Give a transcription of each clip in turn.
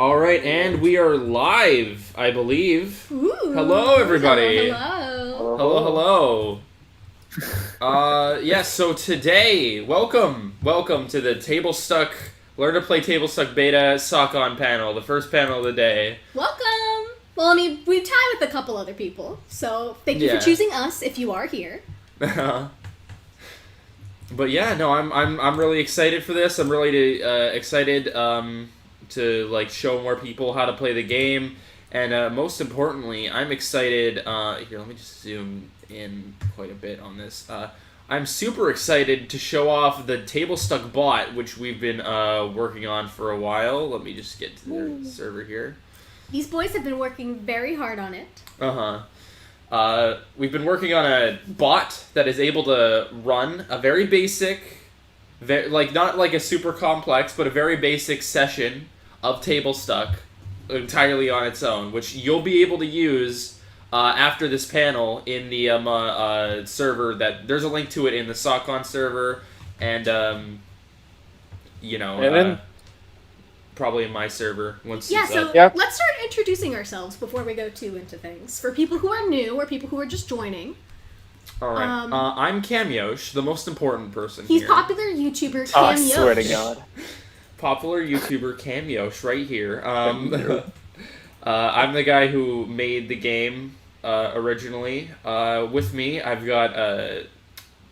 All right, and we are live, I believe. Ooh. Hello, everybody. Hello. Hello. Yes, so today, welcome to the TableStuck, Learn to Play TableStuck Beta SAHCON panel, the first panel of the day. Welcome. Well, I mean, we tie with a couple other people, so thank you for choosing us if you are here. But yeah, no, I'm really excited for this. I'm really excited to like show more people how to play the game, and most importantly, I'm excited. Here, let me just zoom in quite a bit on this. I'm super excited to show off the TableStuck bot, which we've been working on for a while. Let me just get to their server here. These boys have been working very hard on it. We've been working on a bot that is able to run a very basic, not like a super complex, but a very basic session of TableStuck entirely on its own, which you'll be able to use after this panel in the server. That there's a link to it in the SAHCON server, and probably in my server once it's up. Let's start introducing ourselves before we go too into things. For people who are new or people who are just joining. All right. I'm Camyosh, the most important person He's here. Popular YouTuber Camyosh. I swear to God. Popular YouTuber Camyosh right here. I'm the guy who made the game originally. With me, I've got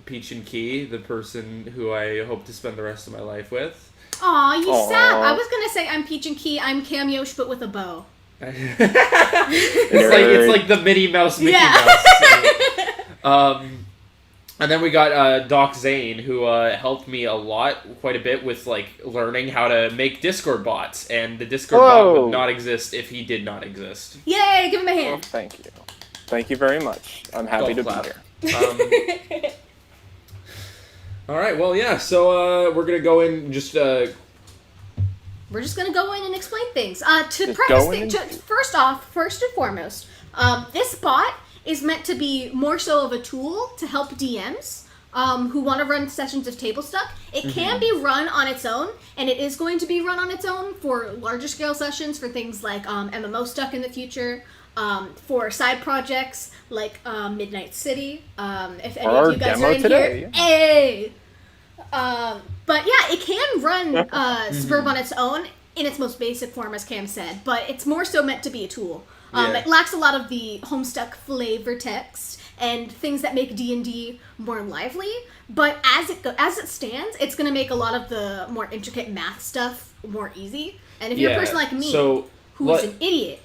Peach and Key, the person who I hope to spend the rest of my life with. Aw, you sap. I was gonna say I'm Peach and Key, I'm Camyosh, but with a bow. it's like the Minnie Mouse Mickey Mouse. And then we got Doc Zane, who helped me quite a bit with like learning how to make Discord bots, and the Discord bot would not exist if he did not exist. Yay! Give him a hand. Well, thank you very much. I'm happy to be here. All right, well, yeah, so we're going to go in just... We're just going to go in and explain things. First and foremost, this bot is meant to be more so of a tool to help DMs who want to run sessions of TableStuck. It can be run on its own, and it is going to be run on its own for larger scale sessions for things like MMO Stuck in the future, for side projects like Midnight City, if any of you guys are in here. Hey! But yeah, it can run Sverb on its own in its most basic form, as Cam said, but it's more so meant to be a tool. It lacks a lot of the Homestuck flavor text and things that make D&D more lively, but as it stands, it's going to make a lot of the more intricate math stuff more easy. And if you're a person like me, who's an idiot,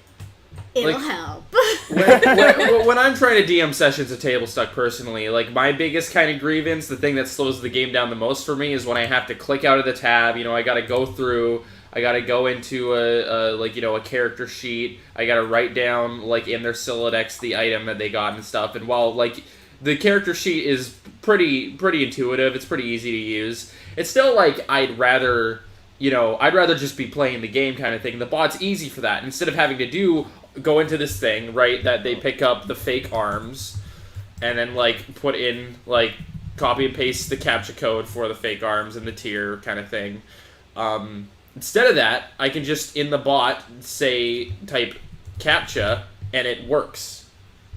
it'll help. when I'm trying to DM sessions of TableStuck personally, like my biggest kind of grievance, the thing that slows the game down the most for me is when I have to click out of the tab. You know, I got to go through. I got to go into a character sheet. I got to write down like in their Celidex the item that they got and stuff. And while like the character sheet is pretty intuitive, it's pretty easy to use. It's still like I'd rather just be playing the game kind of thing. The bot's easy for that. Instead of having to go into this thing, right, that they pick up the fake arms and then like put in like copy and paste the Captcha code for the fake arms and the tier kind of thing. Instead of that, I can just in the bot type Captcha and it works.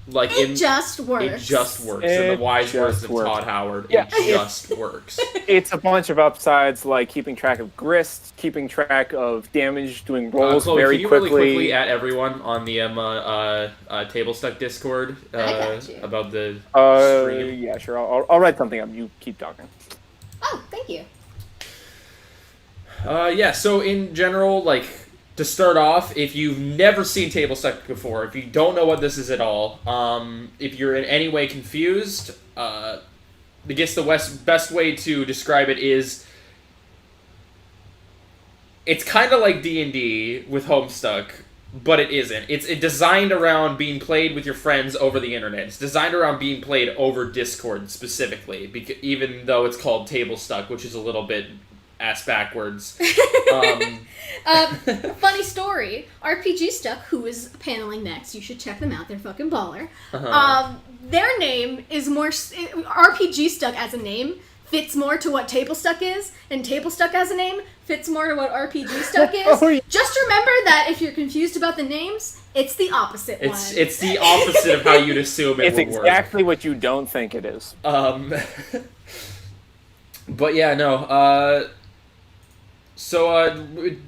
Like it just works. It just works. In the wise words of Todd Howard, it just works. It's a bunch of upsides like keeping track of grist, keeping track of damage, doing rolls Chloe, very can you quickly. Really quickly at everyone on the TableStuck Discord about the stream? Yeah, sure. I'll write something up. You keep talking. Oh, thank you. So in general, like, to start off, if you've never seen TableStuck before, if you don't know what this is at all, if you're in any way confused, I guess the best way to describe it is it's kind of like D&D with Homestuck, but it isn't. It's designed around being played with your friends over the internet. It's designed around being played over Discord specifically, even though it's called TableStuck, which is a little bit ass backwards. Funny story. RPG Stuck, who is paneling next, you should check them out. They're fucking baller. Their name is more RPG Stuck as a name fits more to what TableStuck is, and TableStuck as a name fits more to what RPG Stuck is. Oh, yeah. Just remember that if you're confused about the names, it's the opposite one. It's the opposite of how you'd assume it It's would work. exactly what you don't think it is. But yeah, no. So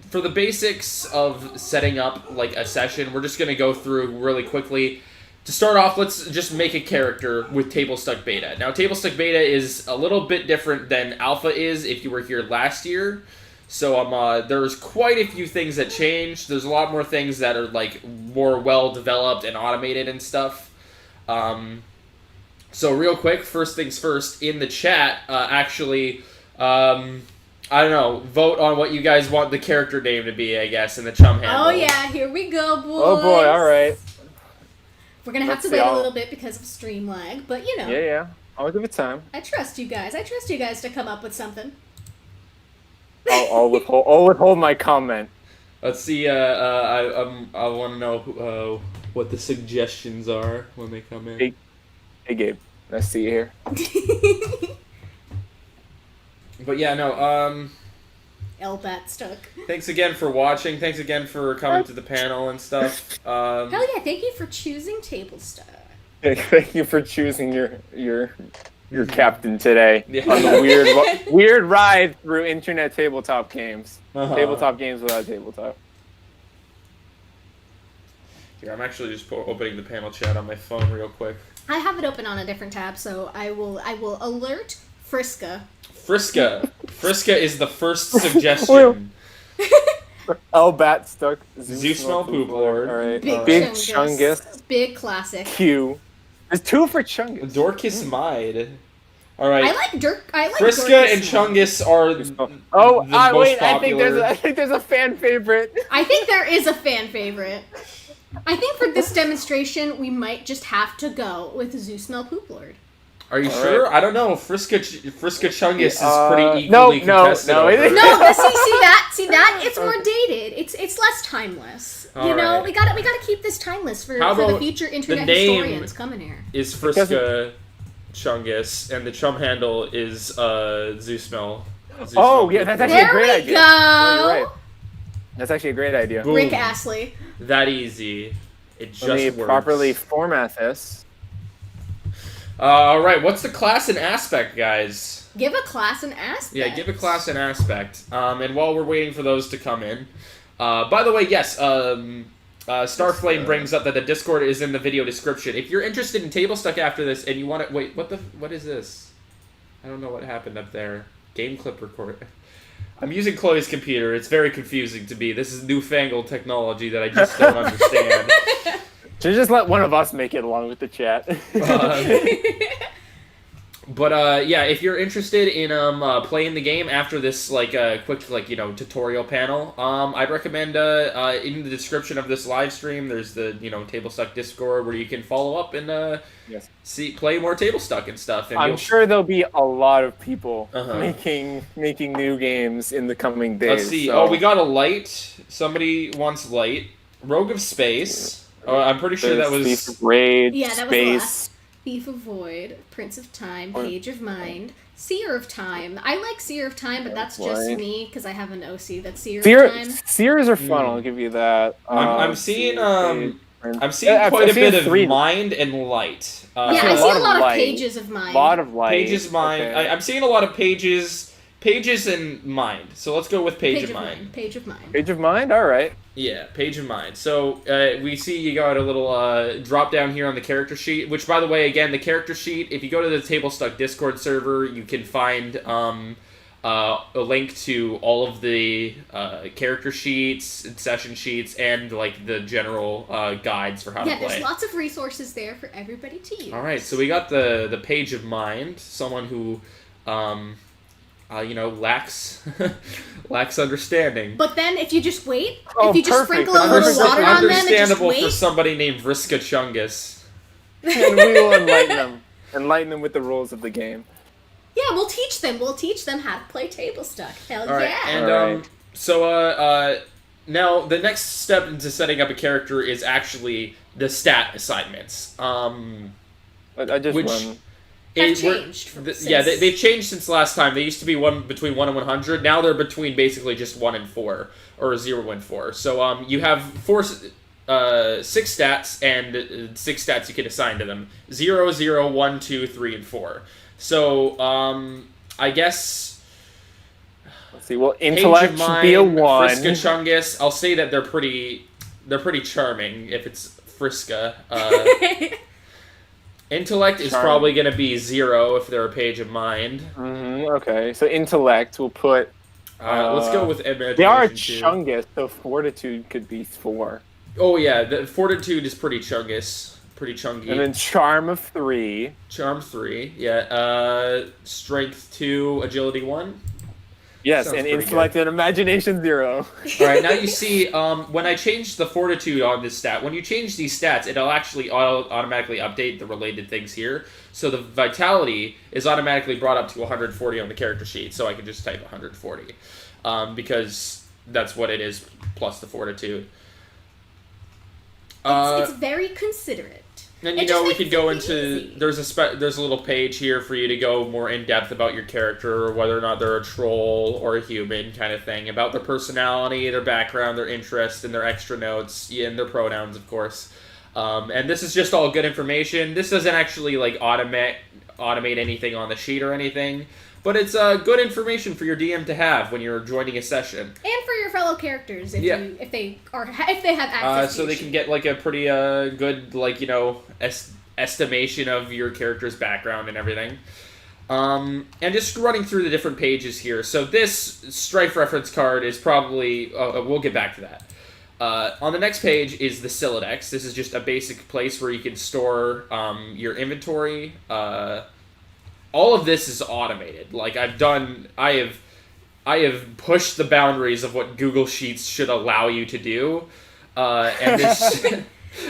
for the basics of setting up like a session, we're just gonna go through really quickly. To start off, let's just make a character with TableStuck Beta. Now, TableStuck Beta is a little bit different than Alpha is if you were here last year. So there's quite a few things that changed. There's a lot more things that are like more well developed and automated and stuff. So real quick, first things first, in the chat, actually, I don't know, vote on what you guys want the character name to be, I guess, in the chum handle. Oh yeah, here we go, boys. Oh boy, alright. We're gonna have to wait a little bit because of stream lag, but you know. Yeah. I'll give it time. I trust you guys. I trust you guys to come up with something. I'll withhold my comment. Let's see, I want to know what the suggestions are when they come in. Hey Gabe, nice to see you here. But yeah, no, Elbatstuck. thanks again for watching. Thanks again for coming to the panel and stuff. Hell yeah, thank you for choosing TableStuck. Thank you for choosing your captain today Yeah. on the weird ride through internet tabletop games. Uh-huh. Tabletop games without tabletop. Here, I'm actually just opening the panel chat on my phone real quick. I have it open on a different tab, so I will alert Friska. Friska is the first suggestion. Elbatstuck. Zeusmel Poop Lord. Alright. Big Chungus. Big classic. Q. There's 2 for Chungus. Dorcas Mide. Alright. I like Friska Dorcas and Mide. Chungus are the most wait, popular. I think there's a fan favorite. I think there is a fan favorite. I think for this demonstration, we might just have to go with Zeusmel Poop Lord. Are you All sure? right. I don't know. Friska Chungus is pretty equally contested. no, over it it. No, but see that? It's more dated. It's less timeless. You know, Alright. we gotta keep this timeless for How the about future internet the name historians coming here. Is Friska Chungus, and the chum handle is Zeusmel. Oh, yeah, that's actually There a great we idea. go. Yeah, you're right. That's actually a great idea. Boom. Rick Astley. That easy. It just Let me works. properly format this. Alright, what's the class and aspect, guys? Give a class an aspect. Yeah, give a class and aspect. And while we're waiting for those to come in, by the way, yes, Starflame brings up that the Discord is in the video description. If you're interested in TableStuck after this and you want to... Wait, what is this? I don't know what happened up there. Game clip record. I'm using Chloe's computer. It's very confusing to me. This is newfangled technology that I just don't understand. Should just let one of us make it along with the chat. But yeah, if you're interested in playing the game after this quick tutorial panel, I'd recommend in the description of this live stream there's the TableStuck Discord where you can follow up and play more TableStuck and stuff. And I'm sure there'll be a lot of people Uh-huh. making new games in the coming days. Let's see. So Oh, we got a light. Somebody wants light. Rogue of Space. I'm pretty sure that was Thief of Raid, Yeah, that was the Space. last. Thief of Void, Prince of Time, Page of Mind, Seer of Time. I like Seer of Time, but that's just Right. me because I have an OC that's Seer of Time. Seers are fun. I'll give you that. I'm seeing quite I've a seen bit of 3. mind and light. Yeah, I see a lot of light. pages of Mind. A lot of light. Pages of mind. Okay. I'm seeing a lot of pages and mind. So let's go with page of mind. Page of Mind. Page of Mind. All right. Yeah, page of mind. So we see you got a little drop down here on the character sheet. Which, by the way, again, the character sheet. If you go to the TableStuck Discord server, you can find a link to all of the character sheets, and session sheets, and like the general guides for how to play. Yeah, there's lots of resources there for everybody to use. All right, so we got the page of mind. Someone who, lacks lacks understanding. But then if you just wait, Oh, if you just perfect. sprinkle a little water on them and just Understandable wait. for somebody named Vriska Chungus. And we will enlighten them with the rules of the game. Yeah, we'll teach them. We'll teach them how to play TableStuck. Hell All right, yeah. and Alright. so now the next step into setting up a character is actually the stat assignments. I just Which- run. have changed. Yeah, they've changed since last time. They used to be between 1 and 100. Now they're between basically just 1 and 4, or 0 and 4. So you have 6 stats, and 6 stats you can assign to them: 0, 0, 1, 2, 3, and 4. So I guess. Let's see. Well, intellect should be a 1. Friska Chungus. I'll say that they're pretty charming if it's Friska. Intellect is probably going to be 0 if they're a page of mind. Okay, so intellect we'll put. Let's go with imagination. They are Chungus, so fortitude could be 4. Oh yeah, the fortitude is pretty chungus, pretty chunky. And then charm of 3. Charm 3, yeah. Strength 2, agility 1. Yes, Sounds and pretty intellect and imagination 0. Alright, now you see, when I change the fortitude on this stat, when you change these stats, it'll actually automatically update the related things here. So the vitality is automatically brought up to 140 on the character sheet, so I can just type 140. Because that's what it is, plus the fortitude. It's very considerate. And we could go into there's a little page here for you to go more in depth about your character, or whether or not they're a troll or a human kind of thing, about their personality, their background, their interests, and their extra notes, and their pronouns, of course. And this is just all good information. This doesn't actually automate anything on the sheet or anything, but it's good information for your DM to have when you're joining a session, and for your fellow characters if they have access. So they can get a pretty good estimation of your character's background and everything. And just running through the different pages here. So this Strife reference card is probably we'll get back to that. On the next page is the Celidex. This is just a basic place where you can store your inventory. All of this is automated. I have pushed the boundaries of what Google Sheets should allow you to do, and this,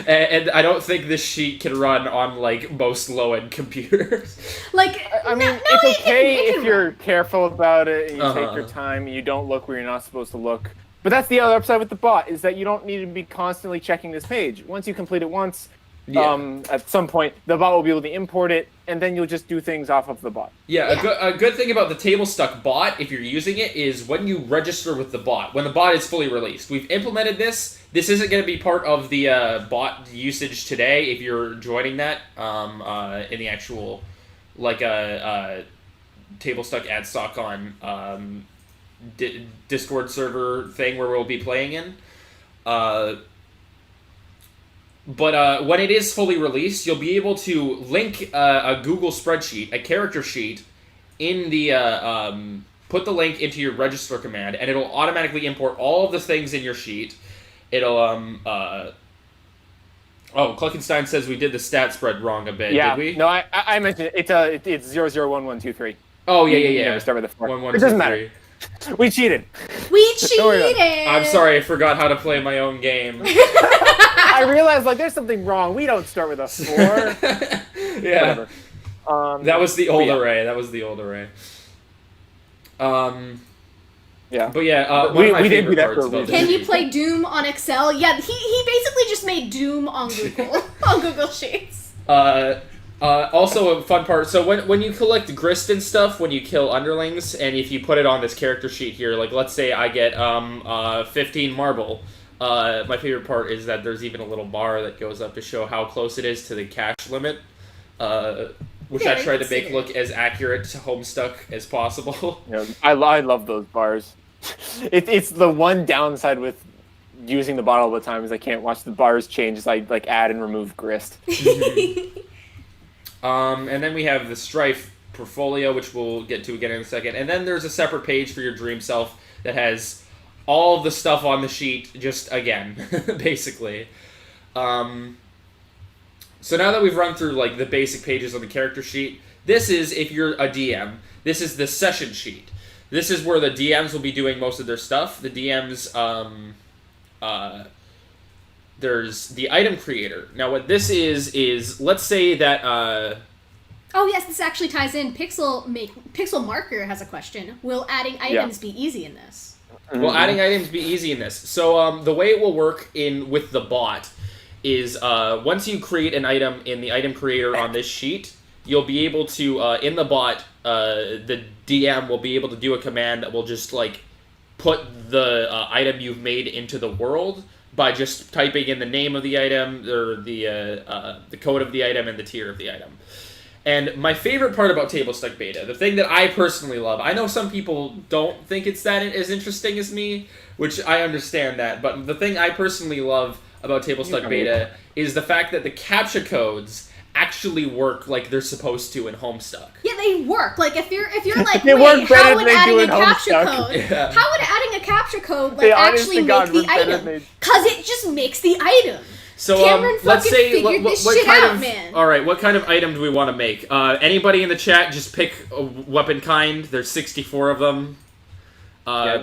and I don't think this sheet can run on most low-end computers. It's okay if you're careful about it and you take your time and you don't look where you're not supposed to look. But that's the other upside with the bot, is that you don't need to be constantly checking this page. Once you complete it once. At some point, the bot will be able to import it, and then you'll just do things off of the bot. Yeah. A good thing about the TableStuck bot, if you're using it, is when you register with the bot, when the bot is fully released. We've implemented this. This isn't going to be part of the bot usage today if you're joining that in the actual, TableStuck at Stockcon Discord server thing where we'll be playing in. But when it is fully released, you'll be able to link a Google spreadsheet, a character sheet, in the put the link into your register command, and it'll automatically import all of the things in your sheet. It'll Cluckenstein says we did the stat spread wrong a bit. Yeah, did we? No, I mentioned it. It's 001123. Oh yeah. Never start with the 4. 1, 1, it 2, doesn't 3. matter. We cheated. We cheated! I'm sorry, I forgot how to play my own game. I realized there's something wrong. We don't start with a 4. Yeah. Whatever. That was the old array. Yeah. But yeah, we didn't do that for a reason. Can you play Doom on Excel? Yeah, he basically just made Doom on Google on Google Sheets. Also a fun part, so when you collect grist and stuff, when you kill underlings, and if you put it on this character sheet here, let's say I get 15 marble, my favorite part is that there's even a little bar that goes up to show how close it is to the cash limit, which I try to make look as accurate to Homestuck as possible. Yeah, I love those bars. It's the one downside with using the bot all the time is I can't watch the bars change as I add and remove grist. And then we have the Strife portfolio, which we'll get to again in a second. And then there's a separate page for your dream self that has all of the stuff on the sheet, just again, basically. So now that we've run through the basic pages on the character sheet, this is, if you're a DM, this is the session sheet. This is where the DMs will be doing most of their stuff. The DMs, there's the item creator. Now what this is let's say that oh yes, this actually ties in. Pixel Marker has a question. Will adding items be easy in this? Will adding items be easy in this? So the way it will work with the bot is once you create an item in the item creator on this sheet, you'll be able to, in the bot, the DM will be able to do a command that will just, like, put the item you've made into the world by just typing in the name of the item, or the code of the item, and the tier of the item. And my favorite part about TableStuck Beta, the thing that I personally love, I know some people don't think it's that as interesting as me, which I understand that, but the thing I personally love about TableStuck Beta is the fact that the Captcha Codes actually work like they're supposed to in Homestuck. Yeah, they work. Like, if you're like, they wait, work better how would than adding they a do in Captcha Homestuck. code, Yeah. how would adding a Captcha code, like, They actually honestly, make God, the work better item? than Because it just makes the item. So Cameron let's fucking say figured this what shit kind out, of man. all right, what kind of item do we want to make? Anybody in the chat, just pick a weapon kind. There's 64 of them.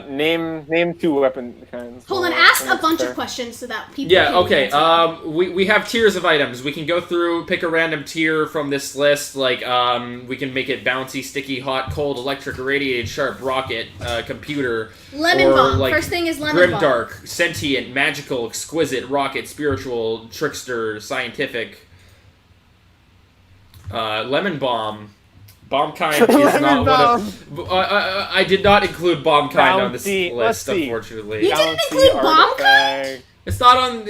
Name 2 weapon kinds. Hold on, ask a bunch of questions so that people Yeah, can okay. answer. We have tiers of items. We can go through, pick a random tier from this list. Like, we can make it bouncy, sticky, hot, cold, electric, irradiated, sharp, rocket, computer. Lemon or, bomb. like, First thing is lemon bomb. Grimdark, sentient, magical, exquisite, rocket, spiritual, trickster, scientific. Lemon bomb. Bomb kind is not one of... I did not include bomb kind on this list, unfortunately. You didn't include bomb kind? It's not on...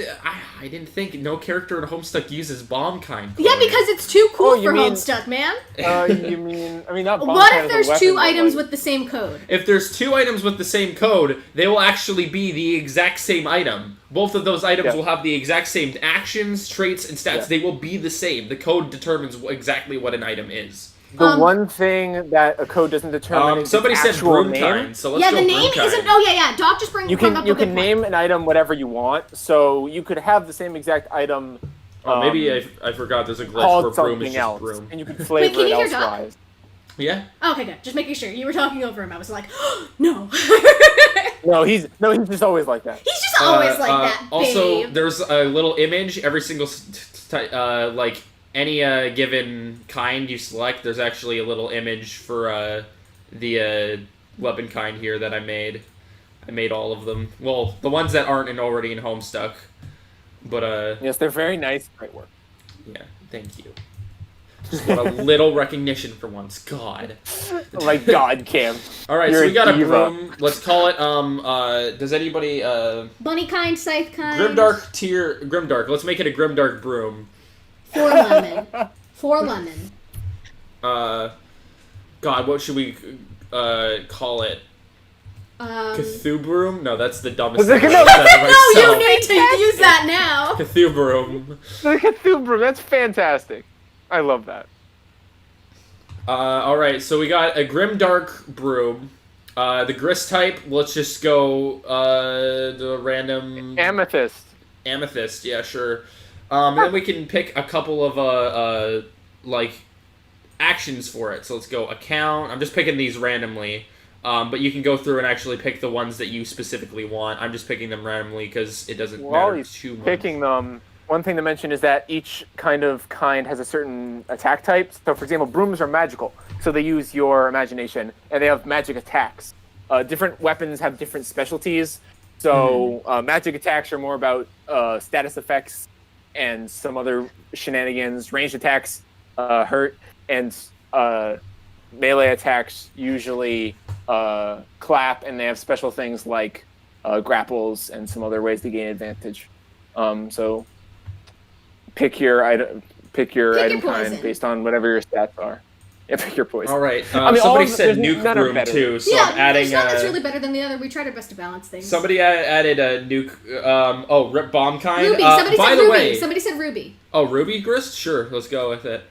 I didn't think no character in Homestuck uses bomb kind. Yeah, because it's too cool for mean- Homestuck, man. You mean... I mean, not bomb What kind if as a there's weapon, 2 but, items like, with the same code? If there's 2 items with the same code, they will actually be the exact same item. Both of those items will have the exact same actions, traits, and stats. Yeah. They will be the same. The code determines exactly what an item is. The one thing that a code doesn't determine is somebody its said actual broom name. kind, so let's Yeah, go the broom name kind. isn't... Oh, yeah. Doc just brought You up a can good name point. an item whatever you want, so you could have the same exact item. Maybe I forgot there's a glitch called where broom is something just else, broom. and you can flavor can it you hear Doc? elsewise. Yeah? Okay, good. Just making sure. You were talking over him. I was like, no. No, he's just always like that. He's just always like that, Also, babe. there's a little image every single like any given kind you select. There's actually a little image for the weapon kind here that I made. I made all of them. Well, the ones that aren't already in Homestuck, but Yes, they're very nice. Great work. yeah, thank you. Just want a little recognition for once. God. Like God, Cam. All right, You're so we got a diva. broom. Let's call it. Does anybody? Bunny kind, scythe kind. Grimdark tier. Grimdark. Let's make it a Grimdark broom. 4 lemon. 4 lemon. God, what should we call it? Cthulhu broom? No, that's the dumbest thing. No, You need to use that now. Cthulhu broom. The Cthulhu broom, that's fantastic. I love that. All right, so we got a Grimdark broom. The grist type. Let's just go the random Amethyst. Amethyst. Yeah, sure. Then we can pick a couple of like actions for it. So let's go account. I'm just picking these randomly. But you can go through and actually pick the ones that you specifically want. I'm just picking them randomly because it doesn't matter too much. Picking them. One thing to mention is that each kind has a certain attack type. So, for example, brooms are magical, so they use your imagination, and they have magic attacks. Different weapons have different specialties. So, magic attacks are more about status effects and some other shenanigans. Ranged attacks hurt, and melee attacks usually clap, and they have special things like grapples and some other ways to gain advantage. So pick your item kind poison. based on whatever your stats are. Yeah, pick your poison. All right. I mean, somebody all said of- nuke none are broom better. too, so Yeah, I'm adding. there's none that's really better than the other. We tried our best to balance things. Somebody added a nuke. Rip bomb kind. Ruby. By the way, Somebody said Ruby. oh, Ruby grist. Sure, let's go with it.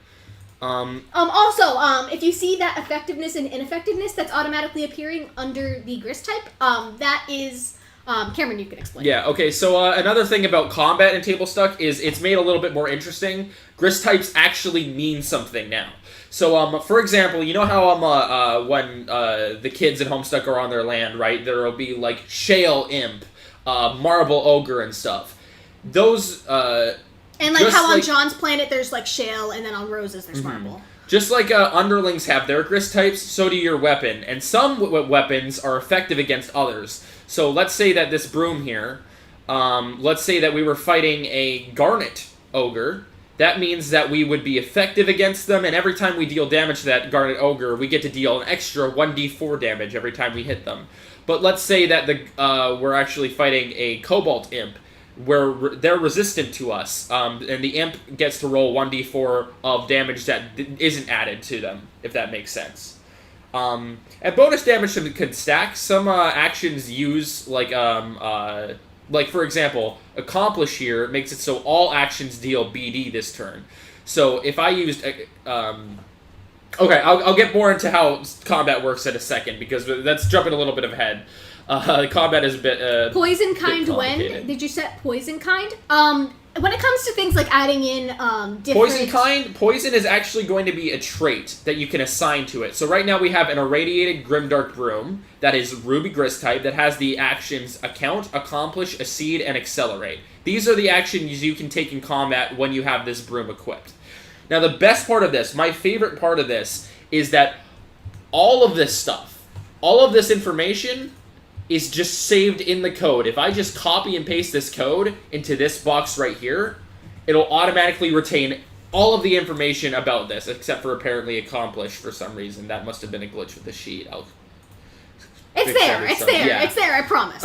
Also, if you see that effectiveness and ineffectiveness that's automatically appearing under the grist type, that is, Cameron, you can explain. Yeah, okay, so another thing about combat in TableStuck is it's made a little bit more interesting. Grist types actually mean something now. So, for example, you know how when the kids in Homestuck are on their land, right, there will be, like, Shale Imp, Marble Ogre, and stuff. Those, And like just how on like- John's planet there's like shale, and then on Rose's there's marble. just like underlings have their grist types, so do your weapon. And some weapons are effective against others. So let's say that this broom here, let's say that we were fighting a Garnet Ogre, that means that we would be effective against them, and every time we deal damage to that Garnet Ogre, we get to deal an extra 1d4 damage every time we hit them. But let's say that we're actually fighting a Cobalt Imp, where they're resistant to us, and the Imp gets to roll 1d4 of damage that isn't added to them, if that makes sense. And bonus damage can stack. Some actions use, like for example, Accomplish here makes it so all actions deal BD this turn. So if I used... okay, I'll get more into how combat works in a second, because that's jumping a little bit ahead. Combat is a bit Poison kind when? Did you set poison kind? When it comes to things like adding in different... Poison is actually going to be a trait that you can assign to it. So right now we have an Irradiated Grimdark Broom that is Ruby Grist type that has the actions Account, Accomplish, Accede, and Accelerate. These are the actions you can take in combat when you have this broom equipped. Now the best part of this, my favorite part of this, is that all of this stuff, all of this information is just saved in the code. If I just copy and paste this code into this box right here, it'll automatically retain all of the information about this, except for apparently Accomplish for some reason. That must have been a glitch with the sheet. It's there, I promise.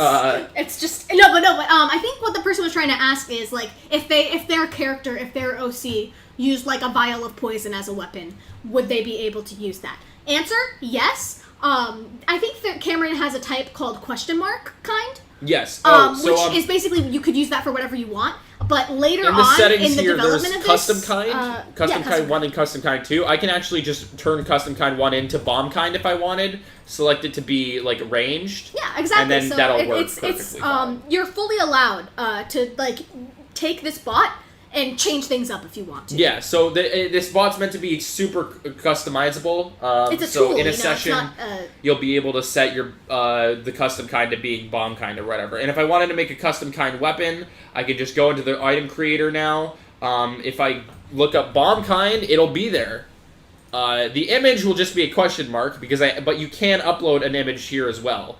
It's just, but I think what the person was trying to ask is, like, if their character, if their OC used, like, a vial of poison as a weapon, would they be able to use that? Answer, yes. I think that Cameron has a type called question mark kind. Yes. Which is basically, you could use that for whatever you want. But later in the on, settings in the here, development there's of this... custom kind, custom kind 1 and custom kind 2. I can actually just turn custom kind 1 into bomb kind if I wanted. Select it to be, like, ranged. Yeah, exactly. And then so that'll work perfectly fine. You're fully allowed to, like, take this bot and change things up if you want to. Yeah, so this bot's meant to be super customizable. It's a so tool, in a session, you'll be able to set your the custom kind to being bomb kind or whatever. And if I wanted to make a custom kind weapon, I could just go into the item creator now. If I look up bomb kind, it'll be there. The image will just be a question mark, but you can upload an image here as well.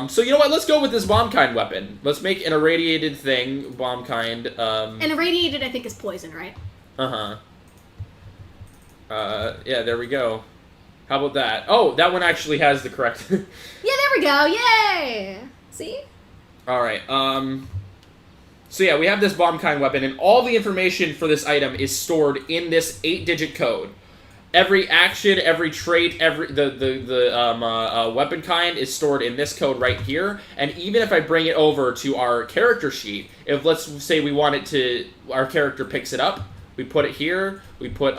So you know what? Let's go with this bomb kind weapon. Let's make an irradiated thing, bomb kind. And irradiated, I think, is poison, right? Yeah, there we go. How about that? Oh, that one actually has the correct... Yeah, there we go. Yay! See? Alright, so yeah, we have this bomb kind weapon, and all the information for this item is stored in this 8-digit code. Every action, every trait, the weapon kind is stored in this code right here. And even if I bring it over to our character sheet, if let's say we want it to, our character picks it up, we put it here. We put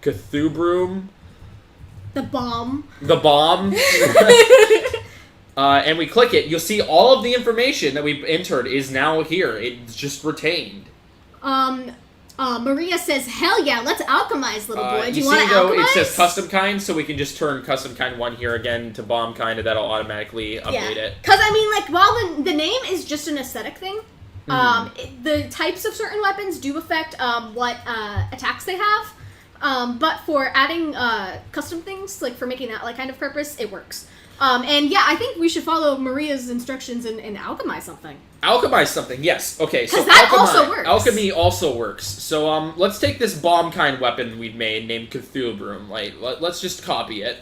Cthulhu. The bomb. And we click it. You'll see all of the information that we've entered is now here. It's just retained. Maria says, hell yeah, let's alchemize, little boy. Do you want to alchemize? It says custom kind, so we can just turn custom kind 1 here again to bomb kind, and that'll automatically update it. Because, I mean, like, while the name is just an aesthetic thing, the types of certain weapons do affect what attacks they have. But for adding custom things, like for making that like kind of purpose, it works. And yeah, I think we should follow Maria's instructions and alchemize something. Alchemize something, yes. Okay, so that also works. Alchemy also works. So let's take this bomb kind weapon we've made named Cthulhu Broom. Like, let's just copy it.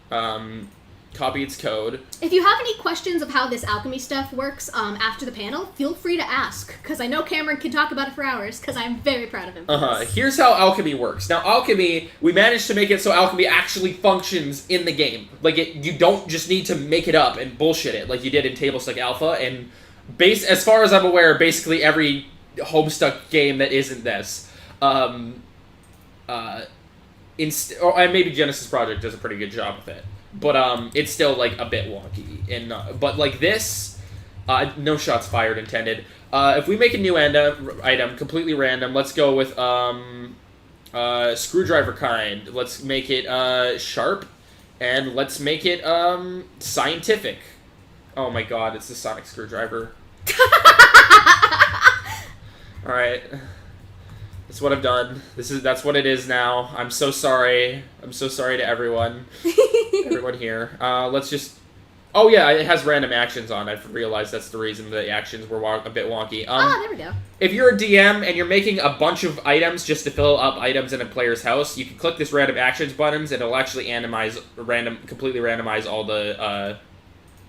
Copy its code. If you have any questions of how this alchemy stuff works after the panel, feel free to ask, because I know Cameron can talk about it for hours, because I'm very proud of him. Here's how alchemy works. Now, alchemy, we managed to make it so alchemy actually functions in the game. Like, you don't just need to make it up and bullshit it like you did in TABLESTUCK Alpha, and as far as I'm aware, basically every Homestuck game that isn't this. And maybe Genesis Project does a pretty good job with it. But it's still like a bit wonky. And but like this, no shots fired intended. If we make a new item, completely random, let's go with screwdriver kind. Let's make it sharp, and let's make it scientific. Oh my god, it's the sonic screwdriver. All right. That's what I've done. That's what it is now. I'm so sorry. I'm so sorry to everyone. Everyone here. Let's just... Oh yeah, it has random actions on. I realized that's the reason the actions were a bit wonky. There we go. If you're a DM and you're making a bunch of items just to fill up items in a player's house, you can click this random actions buttons, and it'll actually completely randomize all the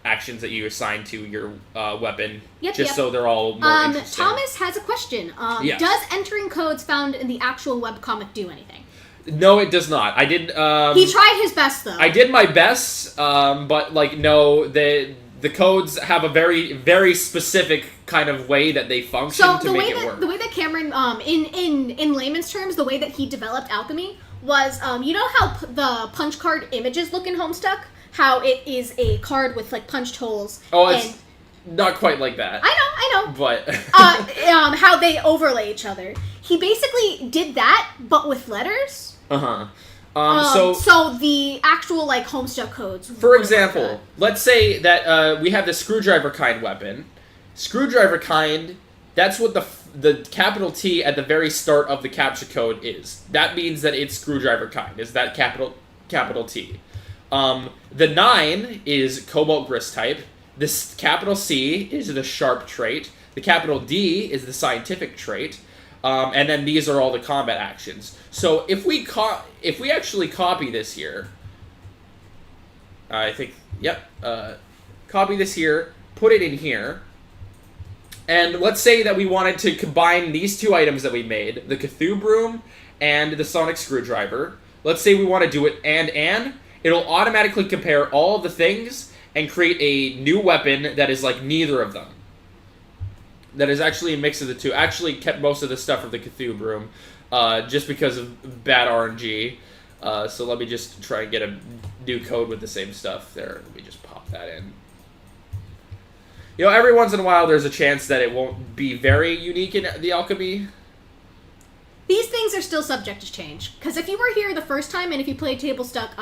actions that you assign to your weapon, so they're all more interesting. Thomas has a question. Yes. Does entering codes found in the actual webcomic do anything? No, it does not. I did. He tried his best, though. I did my best, but no, the codes have a very, very specific kind of way that they function to make it work. The way that Cameron, in layman's terms, the way that he developed alchemy was, you know how the punch card images look in Homestuck? How it is a card with like punched holes. Oh, it's not quite like that. I know. But how they overlay each other. He basically did that, but with letters. So the actual like Homestuck codes. For example, let's say that we have the screwdriver kind weapon. Screwdriver kind. That's what the capital T at the very start of the Captcha code is. That means that it's screwdriver kind. Is that capital T? The 9 is Cobalt Grist type. This capital C is the sharp trait. The capital D is the scientific trait. And then these are all the combat actions. So if we actually copy this here, I think, copy this here, put it in here, and let's say that we wanted to combine these two items that we made, the Cthulhu Broom and the Sonic Screwdriver. Let's say we want to do it and. It'll automatically compare all of the things and create a new weapon that is like neither of them. That is actually a mix of the two. Actually kept most of the stuff from the Cthulhu Broom, just because of bad RNG. So let me just try and get a new code with the same stuff there. Let me just pop that in. You know, every once in a while there's a chance that it won't be very unique in the alchemy. These things are still subject to change. Because if you were here the first time, and if you played TableStuck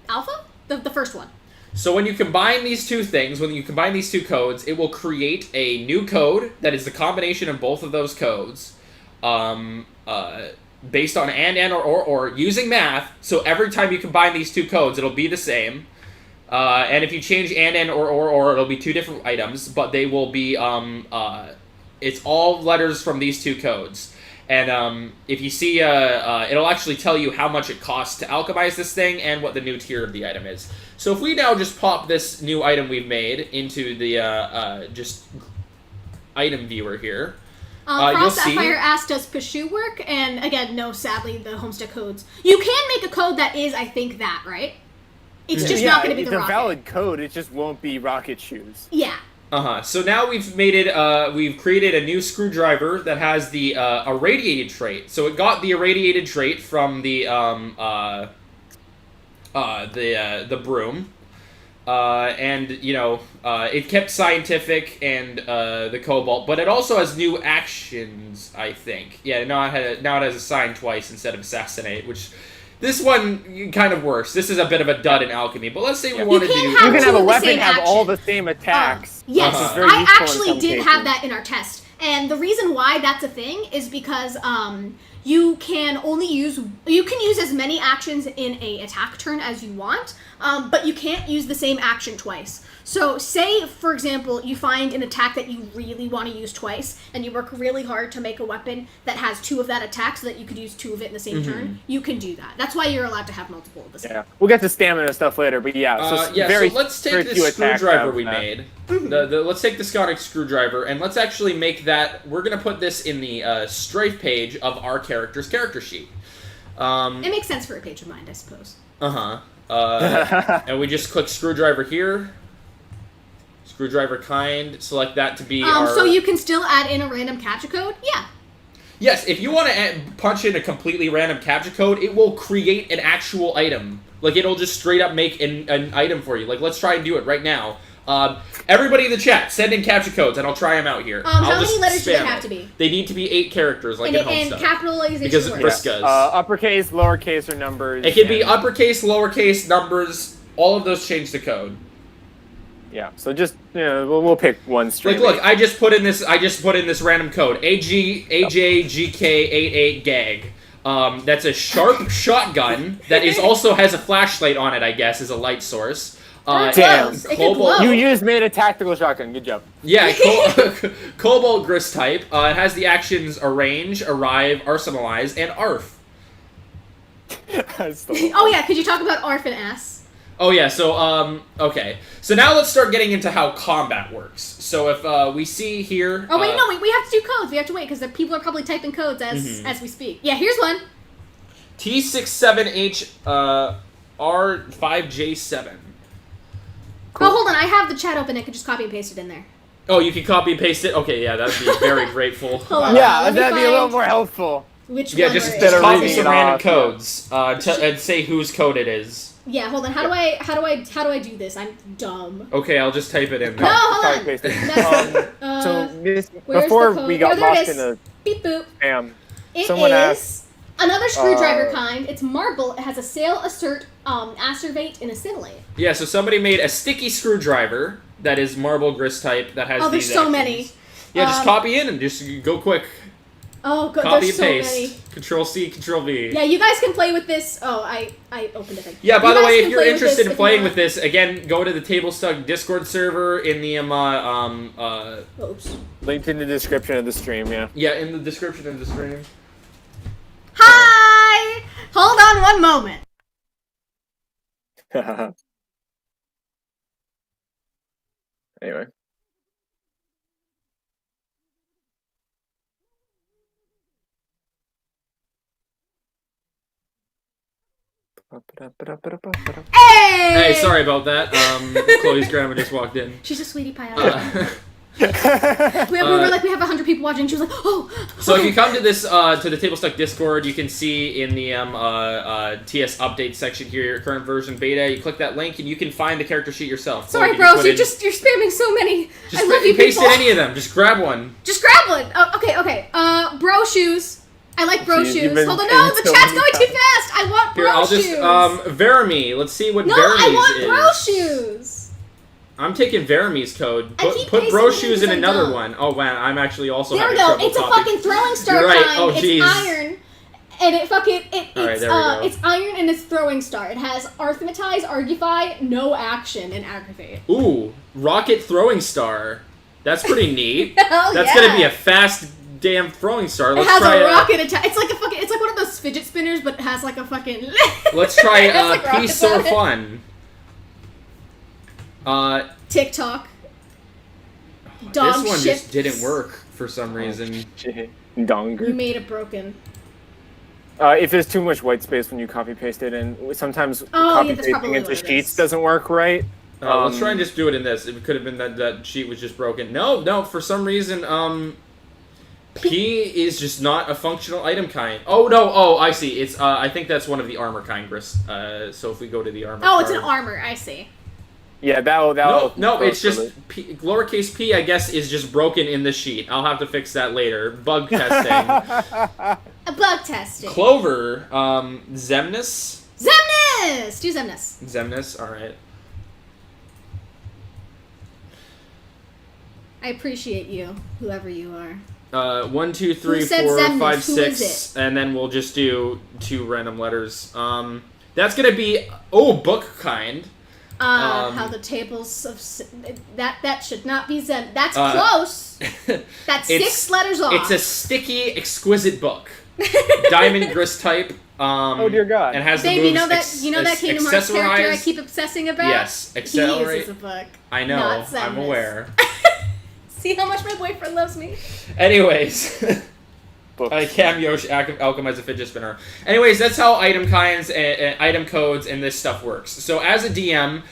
Alpha, the first one. So when you combine these two things, when you combine these two codes, it will create a new code that is the combination of both of those codes, based on and or using math. So every time you combine these two codes, it'll be the same. And if you change and or, it'll be two different items, but they will be it's all letters from these two codes. And if you see, it'll actually tell you how much it costs to alchemize this thing and what the new tier of the item is. So if we now just pop this new item we've made into the just item viewer here, you'll see. Sapphire asked, does Pshu work? And again, no, sadly, the Homestuck codes. You can make a code that is, I think, that, right? It's just not going to be the rocket. It's a valid code, it just won't be rocket shoes. Yeah. So now we've made it. We've created a new screwdriver that has the irradiated trait. So it got the irradiated trait from the broom, and you know it kept scientific and the cobalt, but it also has new actions. I think. Yeah. Now it has assign twice instead of assassinate, which. This one kind of works. This is a bit of a dud in alchemy, but let's say we wanted to do. You can have a weapon have all the same attacks. Yes, I actually did have that in our test, and the reason why that's a thing is because you can use as many actions in a attack turn as you want, but you can't use the same action twice. So say, for example, you find an attack that you really want to use twice, and you work really hard to make a weapon that has 2 of that attack so that you could use 2 of it in the same turn. You can do that. That's why you're allowed to have multiple of the same. Yeah, we'll get to stamina stuff later, but so let's take this screwdriver we made. Let's take the Sonic Screwdriver, and let's actually make that. We're going to put this in the strafe page of our character's character sheet. It makes sense for a page of mind, I suppose. And we just click Screwdriver here. Screwdriver kind, select that to be our... So you can still add in a random Captcha code? Yeah. Yes, if you want to punch in a completely random Captcha code, it will create an actual item. Like, it'll just straight up make an item for you. Like, let's try and do it right now. Everybody in the chat, send in Captcha codes, and I'll try them out here. How many letters do they have to be? They need to be 8 characters, like in Homestuck. And capitalization because of Briskas. Uppercase, lowercase, or numbers. It can be uppercase, lowercase, numbers. All of those change the code. Yeah, so just we'll pick one string. Like, look, I just put in this random code AJGK88 gag. That's a sharp shotgun that is also has a flashlight on it. I guess is a light source. Damn. Cobalt. You just made a tactical shotgun. Good job. Yeah, Cobalt Grist type. It has the actions Arrange, Arrive, Arsenalize, and ARF. Oh yeah, could you talk about ARF and AS? Oh yeah, so, okay. So now let's start getting into how combat works. So if we see here... Oh wait, no, we have to do codes. We have to wait, because people are probably typing codes as we speak. Yeah, here's one. T67H R5J7. Cool. Oh, hold on, I have the chat open. I could just copy and paste it in there. Oh, you can copy and paste it? Okay, yeah, that'd be very grateful. Yeah, that'd be a little more helpful. Which yeah, one just is copy some random codes and say whose code it is. Yeah, hold on. How do I do this? I'm dumb. Okay, I'll just type it in there. No, hold on. So before we got lost in a beep boop. Someone asked another screwdriver kind. It's marble. It has a sail, assert, acervate, and assimilate. Yeah, so somebody made a sticky screwdriver that is marble grist type that has. Oh, there's so many. Yeah, just copy in and just go quick. Oh, good. Copy There's and paste. So many. Control C, Control V. Yeah, you guys can play with this. Oh, I opened it. Yeah, by the way, if you're interested in playing with this, again, go to the TableStuck Discord server in the Oops. Linked in the description of the stream. Yeah. Yeah, in the description of the stream. Hi. Hold on one moment. Anyway. Hey! Hey, sorry about that. Chloe's grandma just walked in. She's a sweetie pie. we were like, we have 100 people watching. She was like, oh. So if you come to this to the TableStuck Discord, you can see in the TS update section here your current version beta. You click that link and you can find the character sheet yourself. Sorry, bros, you're spamming so many. Just I love you, paste people. in any of them. Just grab one. Just grab one. Oh, okay. Bro shoes. I like bro shoes. Hold on, no, the so chat's many going too fast. I want bro Here, I'll shoes. just Veramy. Let's see what no, Veramy's I want is. bro shoes. I'm taking Veramy's code. I keep Put bro pasting shoes in things another dumb. one. Oh wow, I'm actually also There we having go. trouble It's a copying. fucking throwing star You're right. kind. Oh, it's jeez. iron. And it fucking All right, there we go. it's iron and it's throwing star. It has arithmetize, argufy, no action, and aggravate. Ooh, rocket throwing star. That's pretty neat. Hell That's yeah. gonna be a fast damn throwing star. It Let's has try a rocket attack. It's like one of those fidget spinners, but it has like a fucking. Let's try It has, like, Peace rockets or on Fun. TikTok. Dog this one shit. just didn't work for some reason. Donger. You made it broken. If there's too much white space when you copy paste it in, sometimes copy that's pasting probably into what it sheets is. doesn't work right. Let's try and just do it in this. It could have been that sheet was just broken. No, for some reason, P is just not a functional item kind. Oh no, I see. It's I think that's one of the armor kind, Gris. So if we go to the armor. Oh, it's an card- armor. I see. Yeah, that'll. No, it's just lowercase p. I guess is just broken in the sheet. I'll have to fix that later. Bug testing. A bug testing. Clover, Zemnis. Zemnis. Do Zemnis. Zemnis. All right. I appreciate you, whoever you are. 1, 2, 3, Who said 4, Zemnis? 5, Who 6, is and then we'll just do 2 random letters. That's gonna be book kind. How the tables of that should not be Zen. That's close. That's 6 letters off. It's a sticky, exquisite book. Diamond grist type. Oh dear God! And has Babe, the moves you know that Kingdom Hearts character I accessorize. keep obsessing about? Yes, He accelerate. uses a book. I know. Not Zemnis. I'm aware. See how much my boyfriend loves me? Anyways. Books. Cam Yosh alchemize a fidget spinner. Anyways, that's how item kinds, item codes, and this stuff works. So as a DM,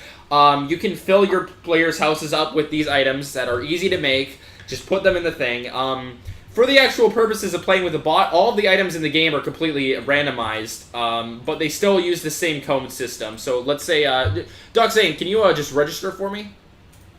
you can fill your players' houses up with these items that are easy to make. Just put them in the thing. For the actual purposes of playing with a bot, all of the items in the game are completely randomized, but they still use the same code system. So let's say, Doc Zane, can you just register for me?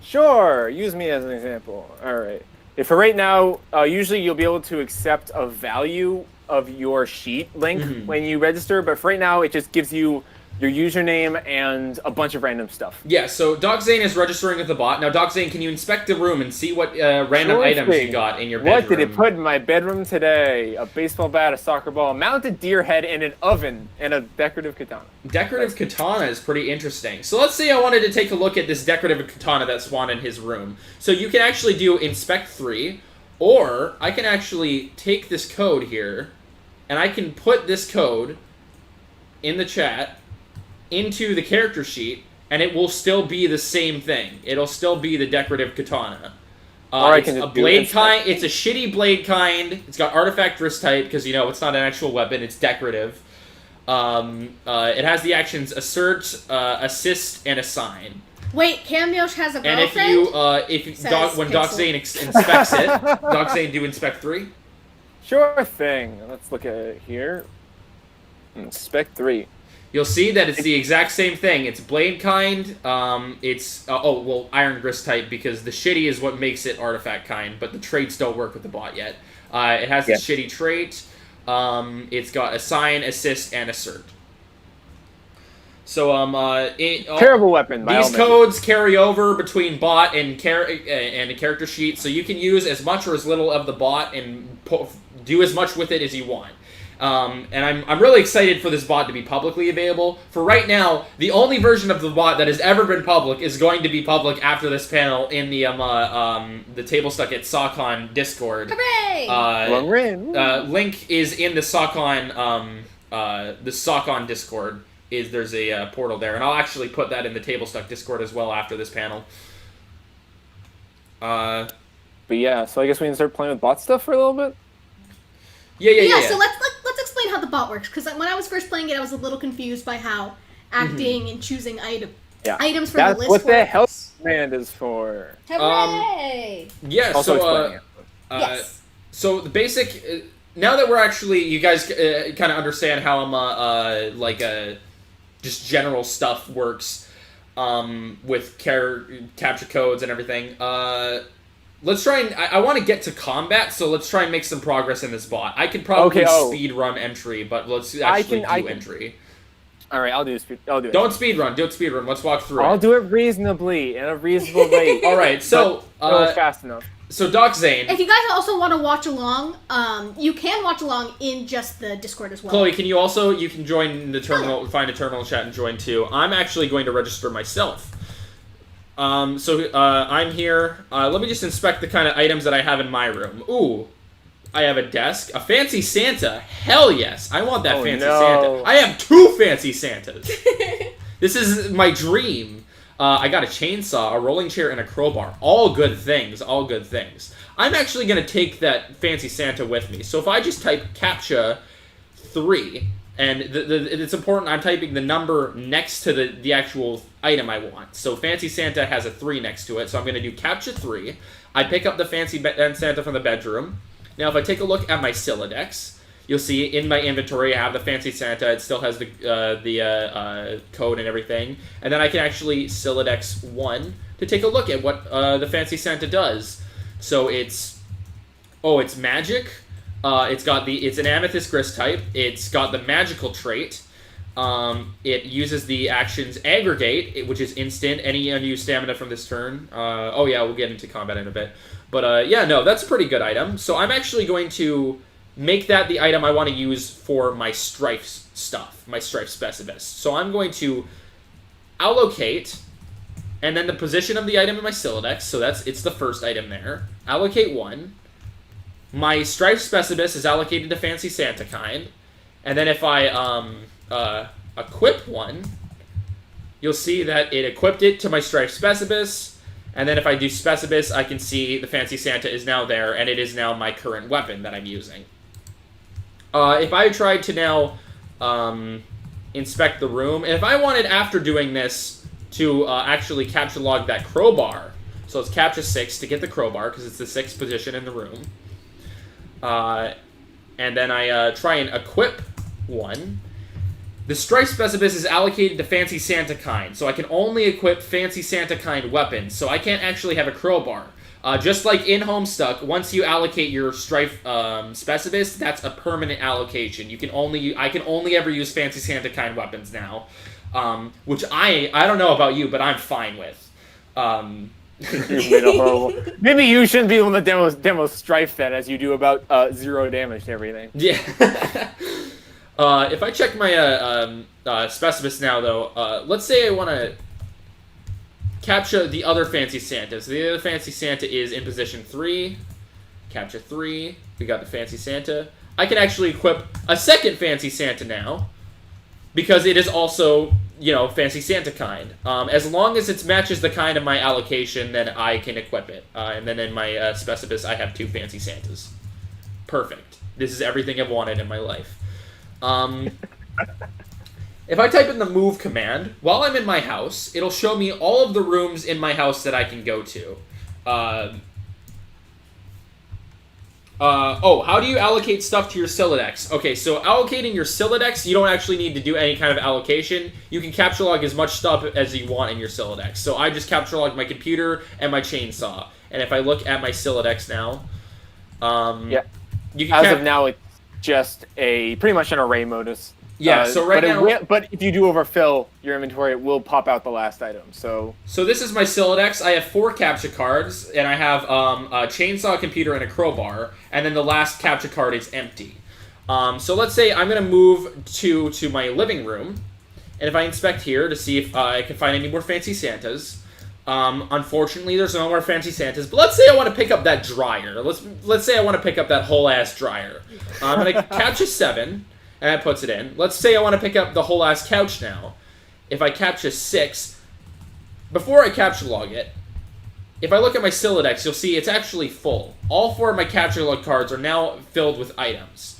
Sure. Use me as an example. All right. If for right now, usually you'll be able to accept a value of your sheet link when you register, but for right now, it just gives you your username, and a bunch of random stuff. Yeah, so Doc Zane is registering with the bot. Now, Doc Zane, can you inspect the room and see what random items you got in your bedroom? What did it put in my bedroom today? A baseball bat, a soccer ball, a mounted deer head, and an oven, and a decorative katana. Decorative katana is pretty interesting. So let's say I wanted to take a look at this decorative katana that spawned in his room. So you can actually do Inspect 3, or I can actually take this code here, and I can put this code in the chat into the character sheet, and it will still be the same thing. It'll still be the decorative katana. It's a blade kind. It's a shitty blade kind. It's got artifact wrist type because it's not an actual weapon. It's decorative. It has the actions assert, assist, and assign. Wait, Camiosh has a girlfriend? And when Doc Zane inspects it, Doc Zane do Inspect 3. Sure thing. Let's look at it here. Inspect 3. You'll see that it's the exact same thing. It's blade kind. It's iron grist type because the shitty is what makes it artifact kind, but the traits don't work with the bot yet. It has the shitty trait. It's got assign, assist, and assert. So terrible weapon. These codes carry over between bot and a character sheet, so you can use as much or as little of the bot and do as much with it as you want. And I'm really excited for this bot to be publicly available. For right now, the only version of the bot that has ever been public is going to be public after this panel in the TableStuck at SAHCON Discord. Hooray! Link is in the SAHCON Discord. There's a portal there, and I'll actually put that in the TableStuck Discord as well after this panel. But yeah, so I guess we can start playing with bot stuff for a little bit. Yeah. So let's explain how the bot works, because when I was first playing it, I was a little confused by how acting and choosing items from the list. That's what the health command is for. Hooray! Yeah. So the basic. Now that we're actually, you guys kind of understand how just general stuff works with Captcha Codes and everything. Let's try and... I want to get to combat, so let's try and make some progress in this bot. I could probably speed run entry, but let's actually do entry. Alright, I'll do it. Don't speed run. Do it speed run. Let's walk through I'll do it reasonably, in a reasonable rate. Alright, so... fast enough. So, Doc Zane... If you guys also want to watch along, you can watch along in just the Discord as well. Chloe, can you also... You can join the terminal, find a terminal chat and join too. I'm actually going to register myself. I'm here. Let me just inspect the kind of items that I have in my room. Ooh, I have a desk. A fancy Santa. Hell yes. I want that fancy Santa. I have 2 fancy Santas. This is my dream. I got a chainsaw, a rolling chair, and a crowbar. All good things. All good things. I'm actually going to take that fancy Santa with me. So if I just type Captcha 3... And it's important, I'm typing the number next to the actual item I want. So Fancy Santa has a 3 next to it, so I'm going to do Captcha 3. I pick up the Fancy Santa from the bedroom. Now if I take a look at my Celidex, you'll see in my inventory I have the Fancy Santa. It still has the code and everything. And then I can actually Celidex 1 to take a look at what the Fancy Santa does. So it's magic. It's an amethyst grist type. It's got the magical trait. It uses the actions aggregate, which is instant. Any unused stamina from this turn. We'll get into combat in a bit. But that's a pretty good item. So I'm actually going to make that the item I want to use for my strife stuff, my strife specialist. So I'm going to allocate, and then the position of the item in my Celidex. So it's the first item there. Allocate 1. My Strife Specialist is allocated to Fancy Santa kind. And then if I equip 1, you'll see that it equipped it to my Strife Specialist. And then if I do Specialist, I can see the Fancy Santa is now there, and it is now my current weapon that I'm using. If I tried to now inspect the room, and if I wanted, after doing this, to actually capture log that crowbar, so it's Captcha 6 to get the crowbar, because it's the 6th position in the room. And then I try and equip 1. The Strife Specialist is allocated to Fancy Santa kind, so I can only equip Fancy Santa kind weapons, so I can't actually have a crowbar. Just like in Homestuck, once you allocate your Strife Specialist, that's a permanent allocation. I can only ever use Fancy Santa kind weapons now. which I don't know about you, but I'm fine with. You've made a horrible... Maybe you shouldn't be the one that demos Strife then, as you do about 0 damage to everything. Yeah. If I check my specimens now, though, let's say I want to capture the other Fancy Santa. So the other Fancy Santa is in position 3. Capture 3. We got the Fancy Santa. I can actually equip a second Fancy Santa now, because it is also, Fancy Santa kind. As long as it matches the kind of my allocation, then I can equip it. And then in my specimens, I have 2 Fancy Santas. Perfect. This is everything I've wanted in my life. If I type in the move command, while I'm in my house, it'll show me all of the rooms in my house that I can go to. How do you allocate stuff to your Celidex? Okay, so allocating your Celidex, you don't actually need to do any kind of allocation. You can capture log as much stuff as you want in your Celidex. So I just capture log my computer and my chainsaw. And if I look at my Celidex now, you can as of now, it's just pretty much an array modus. Yeah, so right now... But if you do overfill your inventory, it will pop out the last item, So this is my Celidex. I have 4 Captcha cards, and I have a chainsaw, computer, and a crowbar, and then the last Captcha card is empty. So let's say I'm going to move to my living room, and if I inspect here to see if I can find any more Fancy Santas, unfortunately there's no more Fancy Santas, but let's say I want to pick up that dryer. Let's say I want to pick up that whole-ass dryer. I'm going to Captcha 7... and that puts it in. Let's say I want to pick up the whole ass couch now. If I capture 6, before I capture log it, if I look at my Celidex, you'll see it's actually full. All 4 of my capture log cards are now filled with items.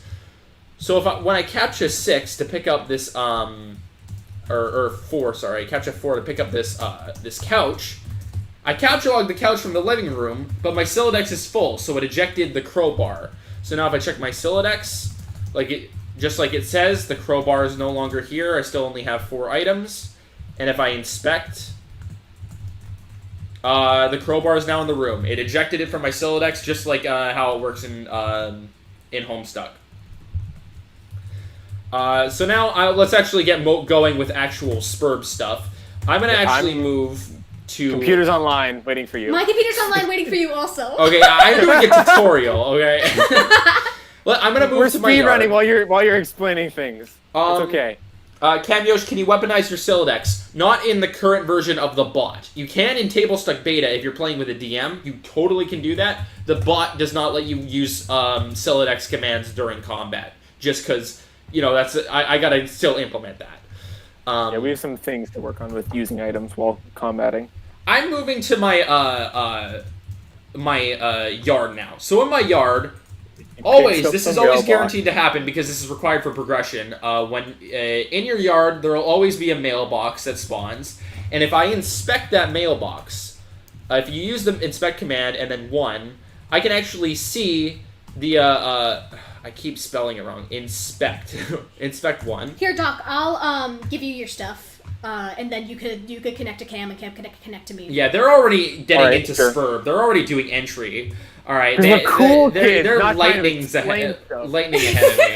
So when I capture 6 to pick up this, or 4, sorry, capture 4 to pick up this this couch, I capture log the couch from the living room, but my Celidex is full, so it ejected the crowbar. So now if I check my Celidex, just like it says, the crowbar is no longer here. I still only have 4 items. And if I inspect, the crowbar is now in the room. It ejected it from my Celidex, just like how it works in Homestuck. So now let's actually get going with actual Spurb stuff. I'm going to actually move to... Computer's online, waiting for you. My computer's online, waiting for you also. Okay, I'm doing a tutorial, okay? Well, I'm gonna move to my yard. We're speedrunning while you're explaining things. It's okay. Camyosh, can you weaponize your Celidex? Not in the current version of the bot. You can in TableStuck Beta if you're playing with a DM. You totally can do that. The bot does not let you use Celidex commands during combat. Just because, I gotta still implement that. Yeah, we have some things to work on with using items while combating. I'm moving to my yard now. So in my yard... this is always guaranteed to happen because this is required for progression. When in your yard, there will always be a mailbox that spawns, and if I inspect that mailbox, if you use the inspect command and then 1, I can actually see the I keep spelling it wrong. Inspect, inspect 1. Here, Doc, I'll give you your stuff, and then you could connect to Cam and Cam connect to me. Yeah, they're already getting into Spurb. They're already doing entry. All right, they're lightning ahead of me.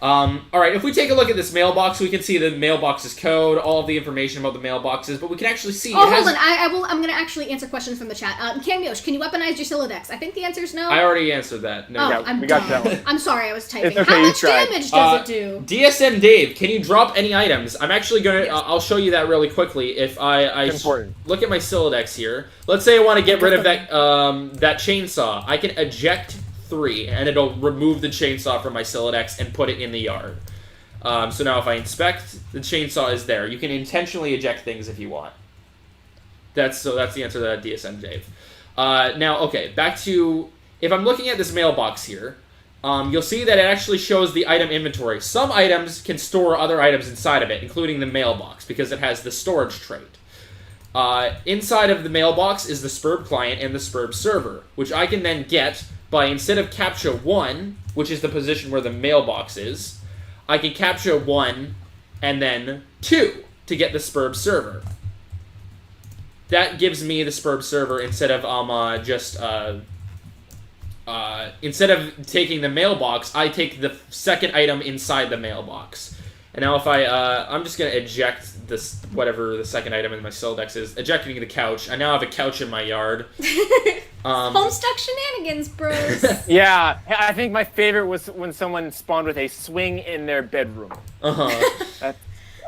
All right, if we take a look at this mailbox, we can see the mailbox's code, all of the information about the mailboxes, but we can actually see... hold on. I'm going to actually answer questions from the chat. Camyosh, can you weaponize your Celidex? I think the answer is no. I already answered that. No. We got that one. I'm sorry, I was typing. It's okay, How much damage does it do? DSM Dave, can you drop any items? I'm actually going to... I'll show you that really quickly. If I look at my Celidex here, let's say I want to get rid of that chainsaw. I can eject 3, and it'll remove the chainsaw from my Celidex and put it in the yard. So now if I inspect, the chainsaw is there. You can intentionally eject things if you want. That's the answer to that DSM Dave. Now, okay, back to... If I'm looking at this mailbox here, you'll see that it actually shows the item inventory. Some items can store other items inside of it, including the mailbox, because it has the storage trait. Inside of the mailbox is the Spurb client and the Spurb server, which I can then get by, instead of Captcha 1, which is the position where the mailbox is, I can Captcha 1 and then 2 to get the Spurb server. That gives me the Spurb server instead of instead of taking the mailbox, I take the second item inside the mailbox. And now if I'm just going to eject this, whatever the second item in my Celidex is, ejecting the couch. I now have a couch in my yard. Homestuck shenanigans, bros. Yeah, I think my favorite was when someone spawned with a swing in their bedroom. That's,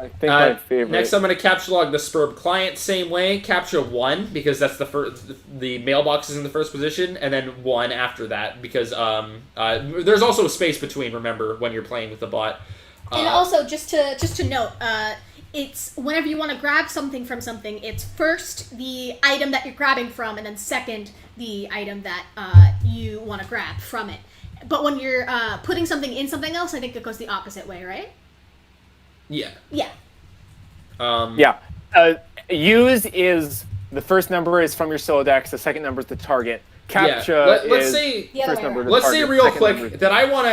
I think, my favorite. Next, I'm going to capture log the Spurb client same way. Capture 1, because that's the mailbox is in the first position, and then 1 after that, because there's also a space between, remember, when you're playing with the bot. And also, just to note, it's whenever you want to grab something from something, it's first the item that you're grabbing from, and then second the item that you want to grab from it. But when you're putting something in something else, I think it goes the opposite way, right? Yeah. Yeah. Use is the first number is from your Celidex, the second number is the target. Captcha let's is say, the first number. Let's say real quick that I want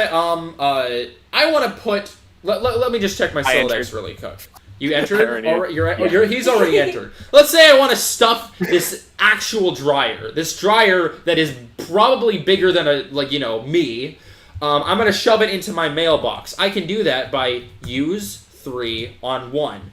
to put. Let me just check my Celidex really quick. You entered? He's already entered. Let's say I want to stuff this actual dryer. This dryer that is probably bigger than me. I'm going to shove it into my mailbox. I can do that by use 3 on 1.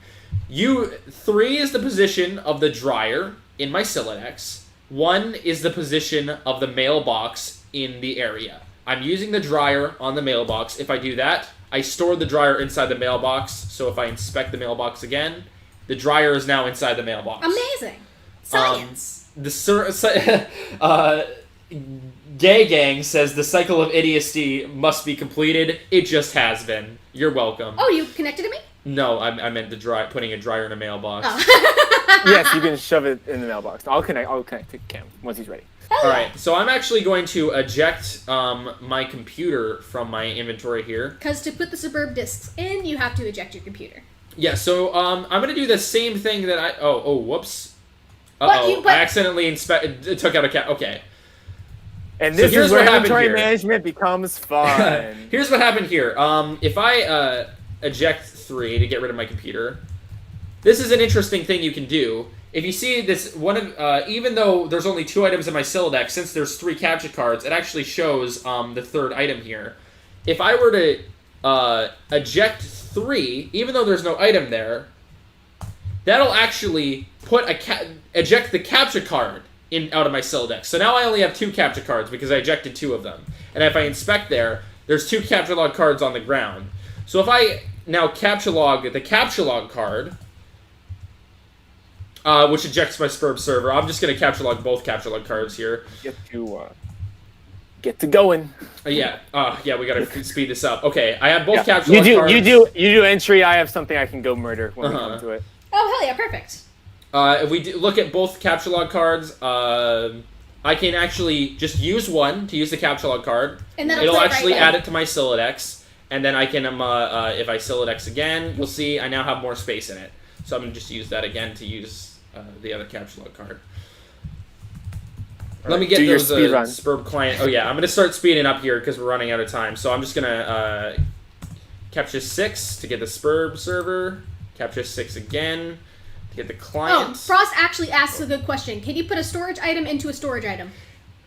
3 is the position of the dryer in my Celidex. 1 is the position of the mailbox in the area. I'm using the dryer on the mailbox. If I do that, I store the dryer inside the mailbox, so if I inspect the mailbox again, the dryer is now inside the mailbox. Amazing. Science. Gay Gang says the cycle of idiocy must be completed. It just has been. You're welcome. Oh, you connected to me? No, I meant putting a dryer in a mailbox. Oh. Yes, you can shove it in the mailbox. I'll connect to Cam once he's ready. Alright, so I'm actually going to eject my computer from my inventory here. Because to put the Suburb discs in, you have to eject your computer. Yeah, so I'm going to do the same thing that I... Oh, whoops. Uh-oh, I accidentally took out a cat. Okay. And this is where inventory management becomes fun. Here's what happened here. If I eject 3 to get rid of my computer, this is an interesting thing you can do. If you see this, even though there's only 2 items in my Celidex, since there's 3 Captcha cards, it actually shows the 3rd item here. If I were to eject 3, even though there's no item there, that'll actually eject the Captcha card out of my Celidex. So now I only have 2 Captcha cards because I ejected 2 of them. And if I inspect there's 2 Captcha log cards on the ground. So if I now Captcha log the Captcha log card, which ejects my Spurb server. I'm just going to Captcha log both Captcha log cards here. Get to going. Yeah, we got to speed this up. Okay, I have both Captcha log cards. You do entry. I have something I can go murder when we come to it. Oh, hell yeah, perfect. If we look at both Captcha log cards, I can actually just use 1 to use the Captcha log card. And it'll actually add it to my Celidex. And then I can, if I Celidex again, you'll see I now have more space in it. So I'm going to just use that again to use the other Captcha log card. Let me get those Spurb client. Oh yeah, I'm going to start speeding up here because we're running out of time. So I'm just going to Captcha 6 to get the Spurb server. Captcha 6 again to get the client. Oh, Frost actually asks a good question. Can you put a storage item into a storage item?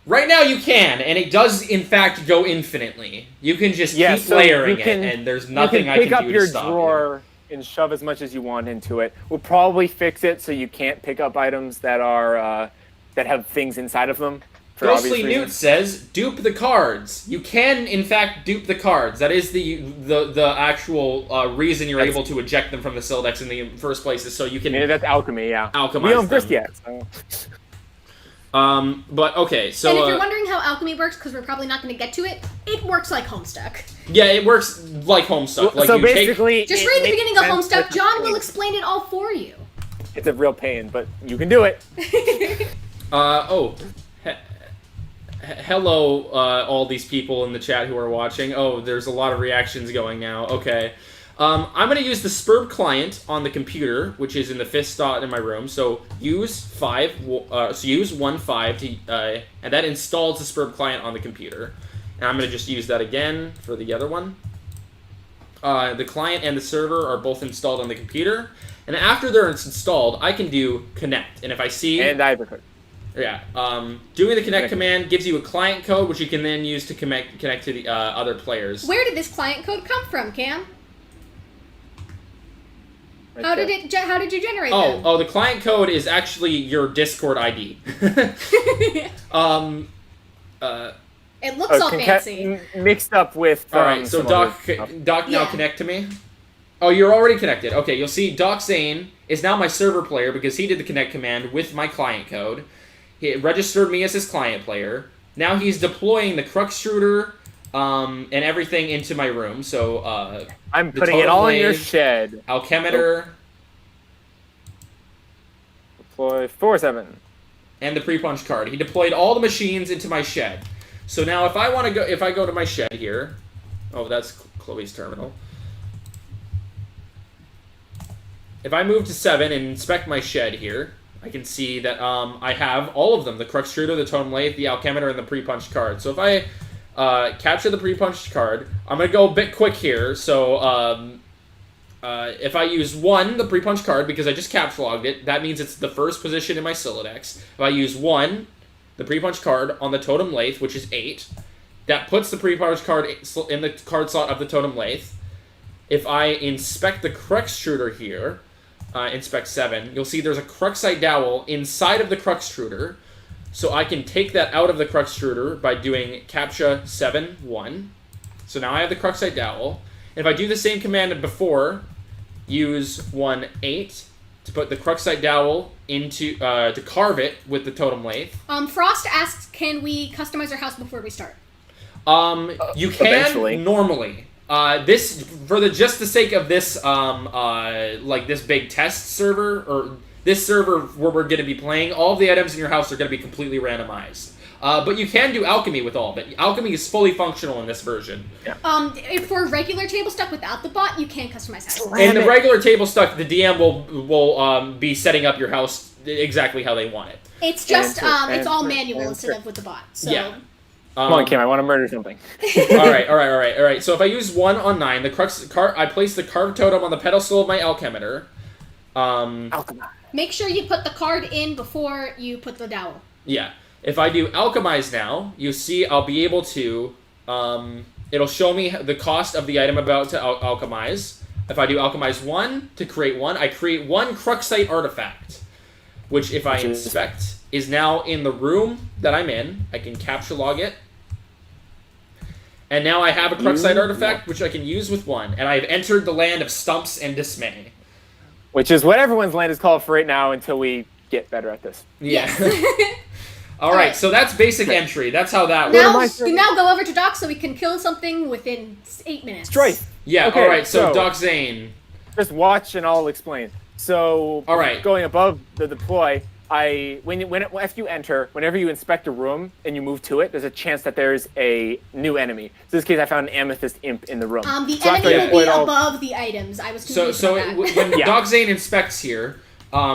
Right now you can, and it does in fact go infinitely. You can just keep layering it, and there's nothing I can do to stop you. Pick up your drawer and shove as much as you want into it. We'll probably fix it so you can't pick up items that are that have things inside of them. Ghostly Newt says, dupe the cards. You can, in fact, dupe the cards. That is the actual reason you're able to eject them from the Celidex in the first place, is so you can... Yeah, that's alchemy, yeah. Alchemize we don't them. first yet, so... But, okay, so... And if you're wondering how alchemy works, because we're probably not going to get to it, it works like Homestuck. Yeah, it works like Homestuck. Like so basically... Just read the beginning of Homestuck. John will explain it all for you. It's a real pain, but you can do it. Hello, all these people in the chat who are watching. Oh, there's a lot of reactions going now. Okay. I'm going to use the Spurb client on the computer, which is in the 5th slot in my room. So use 1.5 to, and that installs the Spurb client on the computer. And I'm going to just use that again for the other one. The client and the server are both installed on the computer. And after they're installed, I can do connect. And if I see... And I have a code. Yeah. Doing the connect command gives you a client code, which you can then use to connect to the other players. Where did this client code come from, Cam? Right How there. did you generate them? Oh, the client code is actually your Discord ID. It looks all fancy. Mixed up with. All right, so Doc now connect to me. Oh, you're already connected. Okay, you'll see Doc Zane is now my server player because he did the connect command with my client code. He registered me as his client player. Now he's deploying the Crux Shooter and everything into my room. So I'm putting it all in your shed. Alchemeter. Deploy 4-7. And the pre-punch card. He deployed all the machines into my shed. So now if I go to my shed here, oh, that's Chloe's terminal. If I move to 7 and inspect my shed here, I can see that I have all of them: the Crux Shooter, the Totem Lathe, the Alchemeter, and the pre-punched card. So if I capture the pre-punched card, I'm gonna go a bit quick here. So if I use 1, the pre-punch card, because I just capture logged it, that means it's the first position in my Celidex. If I use 1, the pre-punch card, on the Totem Lathe, which is 8, that puts the pre-punch card in the card slot of the Totem Lathe. If I inspect the Crux Shooter here, inspect 7, you'll see there's a Cruxite Dowel inside of the Crux Shooter. So I can take that out of the Crux Shooter by doing Captcha 7-1. So now I have the Cruxite Dowel. And if I do the same command as before, use 1-8 to put the Cruxite Dowel into to carve it with the Totem Lathe. Frost asks, can we customize our house before we start? You can eventually. Normally. This, for just the sake of this, like this big test server, or this server where we're going to be playing, all of the items in your house are going to be completely randomized. But you can do alchemy with all of it. Alchemy is fully functional in this version. Yeah. If for regular table stuck without the bot, you can customize house. In the regular table stuck, the DM will be setting up your house exactly how they want it. It's just it's all manual instead of with the bot. So. Yeah. Come on, Kim, I want to murder something. all right. So if I use 1 on 9, the I place the carved totem on the pedestal of my Alchemeter. Make sure you put the card in before you put the dowel. Yeah. If I do Alchemize now, you see I'll be able to, it'll show me the cost of the item about to Alchemize. If I do Alchemize 1 to create 1, I create 1 Cruxite artifact, which if I inspect is now in the room that I'm in. I can capture log it. And now I have a Cruxite artifact, which I can use with 1. And I've entered the land of stumps and dismay. Which is what everyone's land is called for right now until we get better at this. Yeah. All right, so that's basic entry. That's how that works. Now go over to Doc so we can kill something within 8 minutes. Strife. Yeah, okay, all right, so Doc Zane. Just watch and I'll explain. So, all right. Going above the deploy, after you enter, whenever you inspect a room and you move to it, there's a chance that there's a new enemy. So in this case, I found an amethyst imp in the room. The enemy will be above the items. I was confused about that. When Doc Zane inspects here,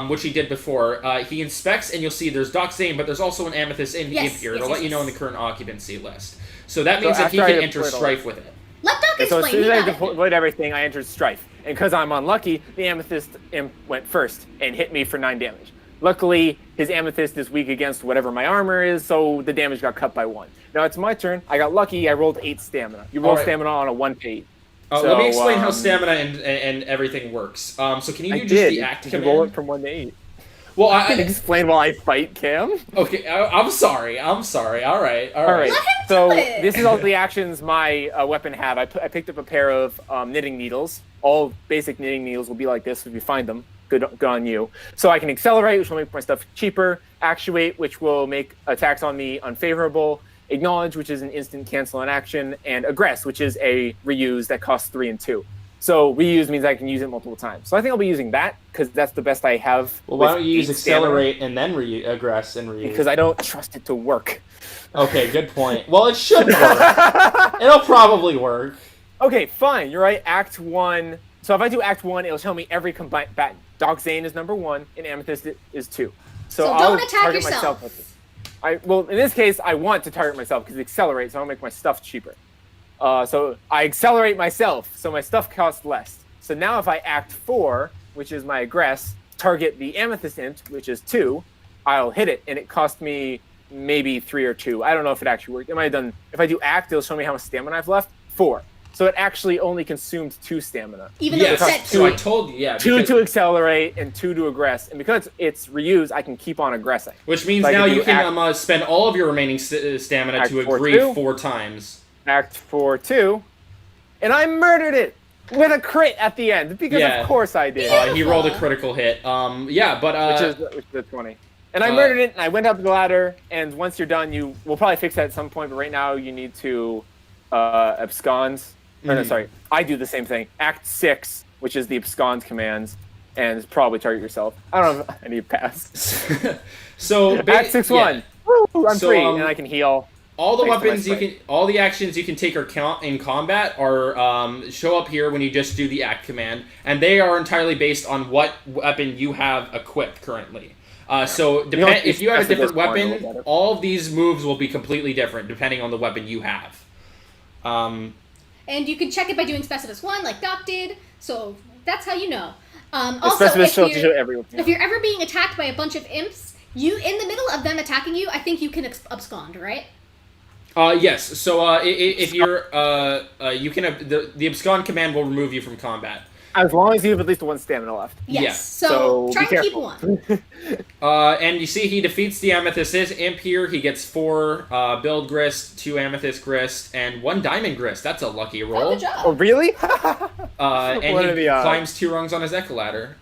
which he did before, he inspects and you'll see there's Doc Zane, but there's also an amethyst imp here. It'll let you know in the current occupancy list. So that means that he can enter Strife with it. Let Doc explain. So as soon as I deployed everything, I entered Strife. And because I'm unlucky, the amethyst imp went first and hit me for 9 damage. Luckily, his amethyst is weak against whatever my armor is, so the damage got cut by 1. Now it's my turn. I got lucky. I rolled 8 stamina. You roll stamina on a 1-8. Let me explain how stamina and everything works. So can you do just the act command? Roll it from 1 to 8. Well, I can explain while I fight, Cam. Okay, I'm sorry. All right. Let him so do it. This is all the actions my weapon have. I picked up a pair of knitting needles. All basic knitting needles will be like this if you find them. Good on you. So I can accelerate, which will make my stuff cheaper. Actuate, which will make attacks on me unfavorable. Acknowledge, which is an instant cancel an action. And aggress, which is a reuse that costs 3 and 2. So reuse means I can use it multiple times. So I think I'll be using that because that's the best I have. Well, why don't you use accelerate and then aggress and reuse? Because I don't trust it to work. Okay, good point. Well, it should work. It'll probably work. Okay, fine. You're right. Act 1. So if I do Act 1, it'll tell me every combined Doc Zane is number 1 and Amethyst is 2. So don't attack yourself. Well, in this case, I want to target myself because it accelerates, so I'll make my stuff cheaper. So I accelerate myself, so my stuff costs less. So now if I Act 4, which is my aggress, target the Amethyst Imp, which is 2, I'll hit it, and it cost me maybe 3 or 2. I don't know if it actually worked. If I do Act, it'll show me how much stamina I've left. 4. so it actually only consumed 2 stamina. Even though it said so I told you, 2 to accelerate and 2 to aggress, and because it's reuse, I can keep on aggressing. Which means now you can spend all of your remaining stamina to agree 4 times. Act 4-2, and I murdered it with a crit at the end because of course I did. He rolled a critical hit. Which is the 20. And I murdered it, and I went up the ladder, and once you're done, we'll probably fix that at some point, but right now you need to abscond. No, sorry. I do the same thing. Act 6, which is the abscond commands, and probably target yourself. I don't know if I need to pass. So Act 6-1. Woo, I'm free, and I can heal. All the weapons all the actions you can take in combat are show up here when you just do the act command, and they are entirely based on what weapon you have equipped currently. If you have a different weapon, all of these moves will be completely different depending on the weapon you have. And you can check it by doing Specifus 1, like Doc did, so that's how you know. Also, if you're ever being attacked by a bunch of imps, in the middle of them attacking you, I think you can abscond, right? Yes. So if you're, you can the abscond command will remove you from combat. As long as you have at least 1 stamina left. Yes. Yeah. So try and keep 1. And you see he defeats the Amethyst Imp here. He gets 4 Build Grist, 2 Amethyst Grist, and 1 Diamond Grist. That's a lucky roll. Oh, good job. Oh, really? And he climbs 2 rungs on his Echo Ladder.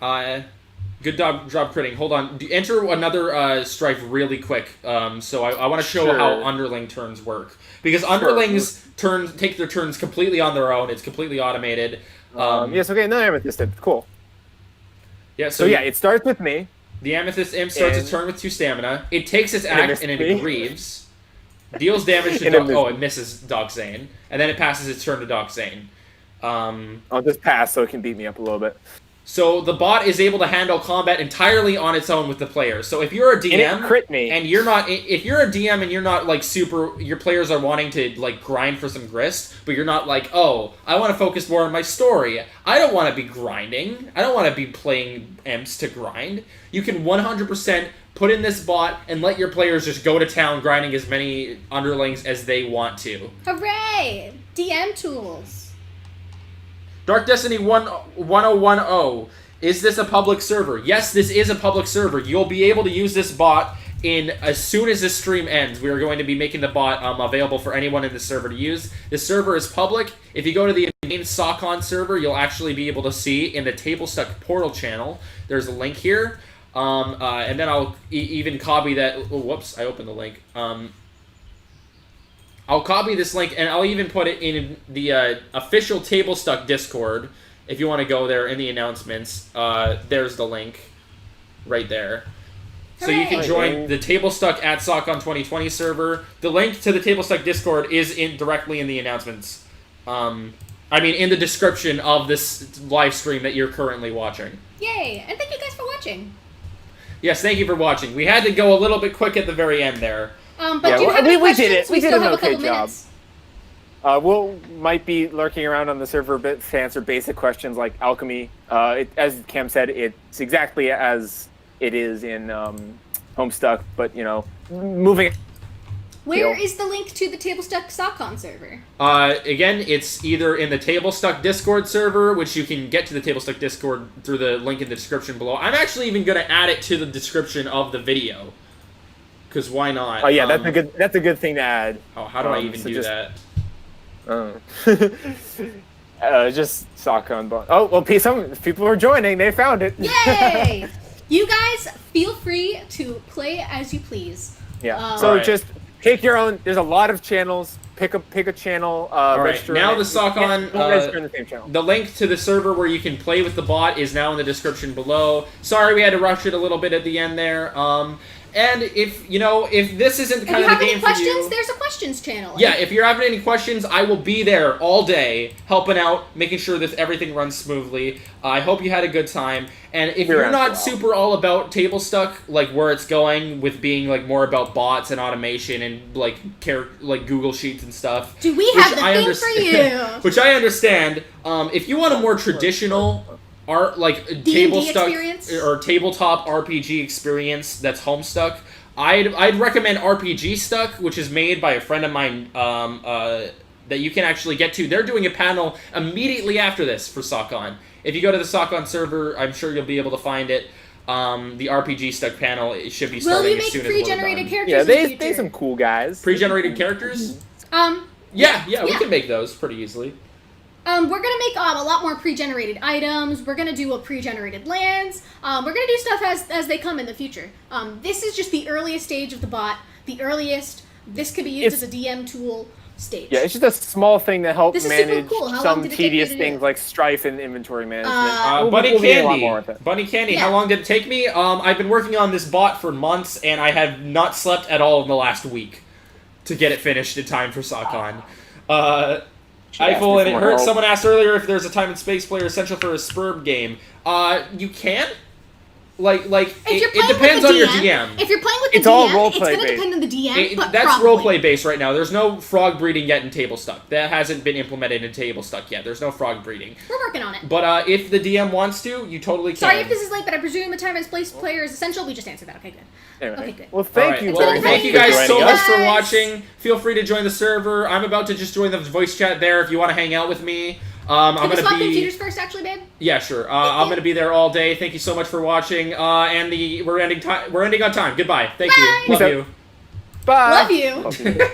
Good job critting. Hold on. Enter another strife really quick. So I want to show how underling turns work. Because underlings take their turns completely on their own. It's completely automated. Yes, okay, no Amethyst Imp. Cool. Yeah, so it starts with me. The Amethyst Imp starts its turn with 2 stamina. It takes its act and it grieves. Deals damage to it misses Doc Zane. And then it passes its turn to Doc Zane. I'll just pass so it can beat me up a little bit. So the bot is able to handle combat entirely on its own with the players. So if you're a DM and you're not, if you're a DM and you're not like your players are wanting to like grind for some grist, but you're not like, oh, I want to focus more on my story. I don't want to be grinding. I don't want to be playing imps to grind. You can 100% put in this bot and let your players just go to town grinding as many underlings as they want to. Hooray! DM tools. Dark Destiny 1010. Is this a public server? Yes, this is a public server. You'll be able to use this bot as soon as this stream ends. We are going to be making the bot available for anyone in the server to use. The server is public. If you go to the main SAHCON server, you'll actually be able to see in the TableStuck portal channel. There's a link here. And then I'll even copy that. Oh, whoops, I opened the link. I'll copy this link, and I'll even put it in the official TableStuck Discord, if you want to go there in the announcements. There's the link right there. So you can join the TableStuck at SAHCON 2020 server. The link to the TableStuck Discord is directly in the announcements. In the description of this live stream that you're currently watching. Yay! And thank you guys for watching. Yes, thank you for watching. We had to go a little bit quick at the very end there. But do you have any questions? We did it. We did still an have a okay couple job. minutes. Might be lurking around on the server a bit to answer basic questions like alchemy. As Cam said, it's exactly as it is in Homestuck, but moving. Where is the link to the TableStuck SAHCON server? Again, it's either in the TableStuck Discord server, which you can get to the TableStuck Discord through the link in the description below. I'm actually even going to add it to the description of the video. Because why not? Oh yeah, that's a good thing to add. Oh, how do I even do that? Just SAHCON. Oh well, some people are joining. They found it. Yay! You guys feel free to play as you please. Yeah. So just pick your own. There's a lot of channels. Pick a channel. Alright, now the SAHCON, register in the same channel. The link to the server where you can play with the bot is now in the description below. Sorry we had to rush it a little bit at the end there. And if this isn't kind of the game for you... If you have any questions, there's a questions channel. Yeah, if you're having any questions, I will be there all day, helping out, making sure that everything runs smoothly. I hope you had a good time. And if you're not super all about TableStuck, like where it's going with being like more about bots and automation and like Google Sheets and stuff. Do we have the thing for you? Which I understand. If you want a more traditional... TableStuck or tabletop RPG experience that's Homestuck, I'd recommend RPG Stuck, which is made by a friend of mine, that you can actually get to. They're doing a panel immediately after this for SAHCON. If you go to the SAHCON server, I'm sure you'll be able to find it. The RPG Stuck panel, it should be starting as soon as we're done. Will you make pre-generated characters? Yeah, they some cool guys. Pre-generated characers? Yeah, we can make those pretty easily. We're gonna make a lot more pre-generated items. We're gonna do a pre-generated lands. We're gonna do stuff as they come in the future. This is just the earliest stage of the bot. The earliest. This could be used as a DM tool stage. Yeah, it's just a small thing that helps manage cool. some tedious things like strife and inventory management. Bunny Candy, how long did it take me? I've been working on this bot for months, and I have not slept at all in the last week to get it finished in time for SAHCON. Eiffel, and it hurts. Someone asked earlier if there's a time and space player essential for a Spurb game. You can. It depends on your DM. If you're playing with the it's DM, all role play it's going to depend on the DM. That's roleplay based right now. There's no frog breeding yet in TableStuck. That hasn't been implemented in TableStuck yet. There's no frog breeding. We're working on it. But if the DM wants to, you totally can. Sorry if this is late, but I presume a time and space player is essential. We just answered that. Okay, good. Anyway. Okay, good. Well, thank you. Well, thank you guys so much for us. watching. Feel free to join the server. I'm about to just join the voice chat there if you want to hang out with me. I'm Can we gonna swap be computers first, actually, babe? Yeah, sure. I'm gonna be there all day. Thank you so much for watching. We're ending on time. Goodbye. Thank Bye. you. Love you. Bye. Love you.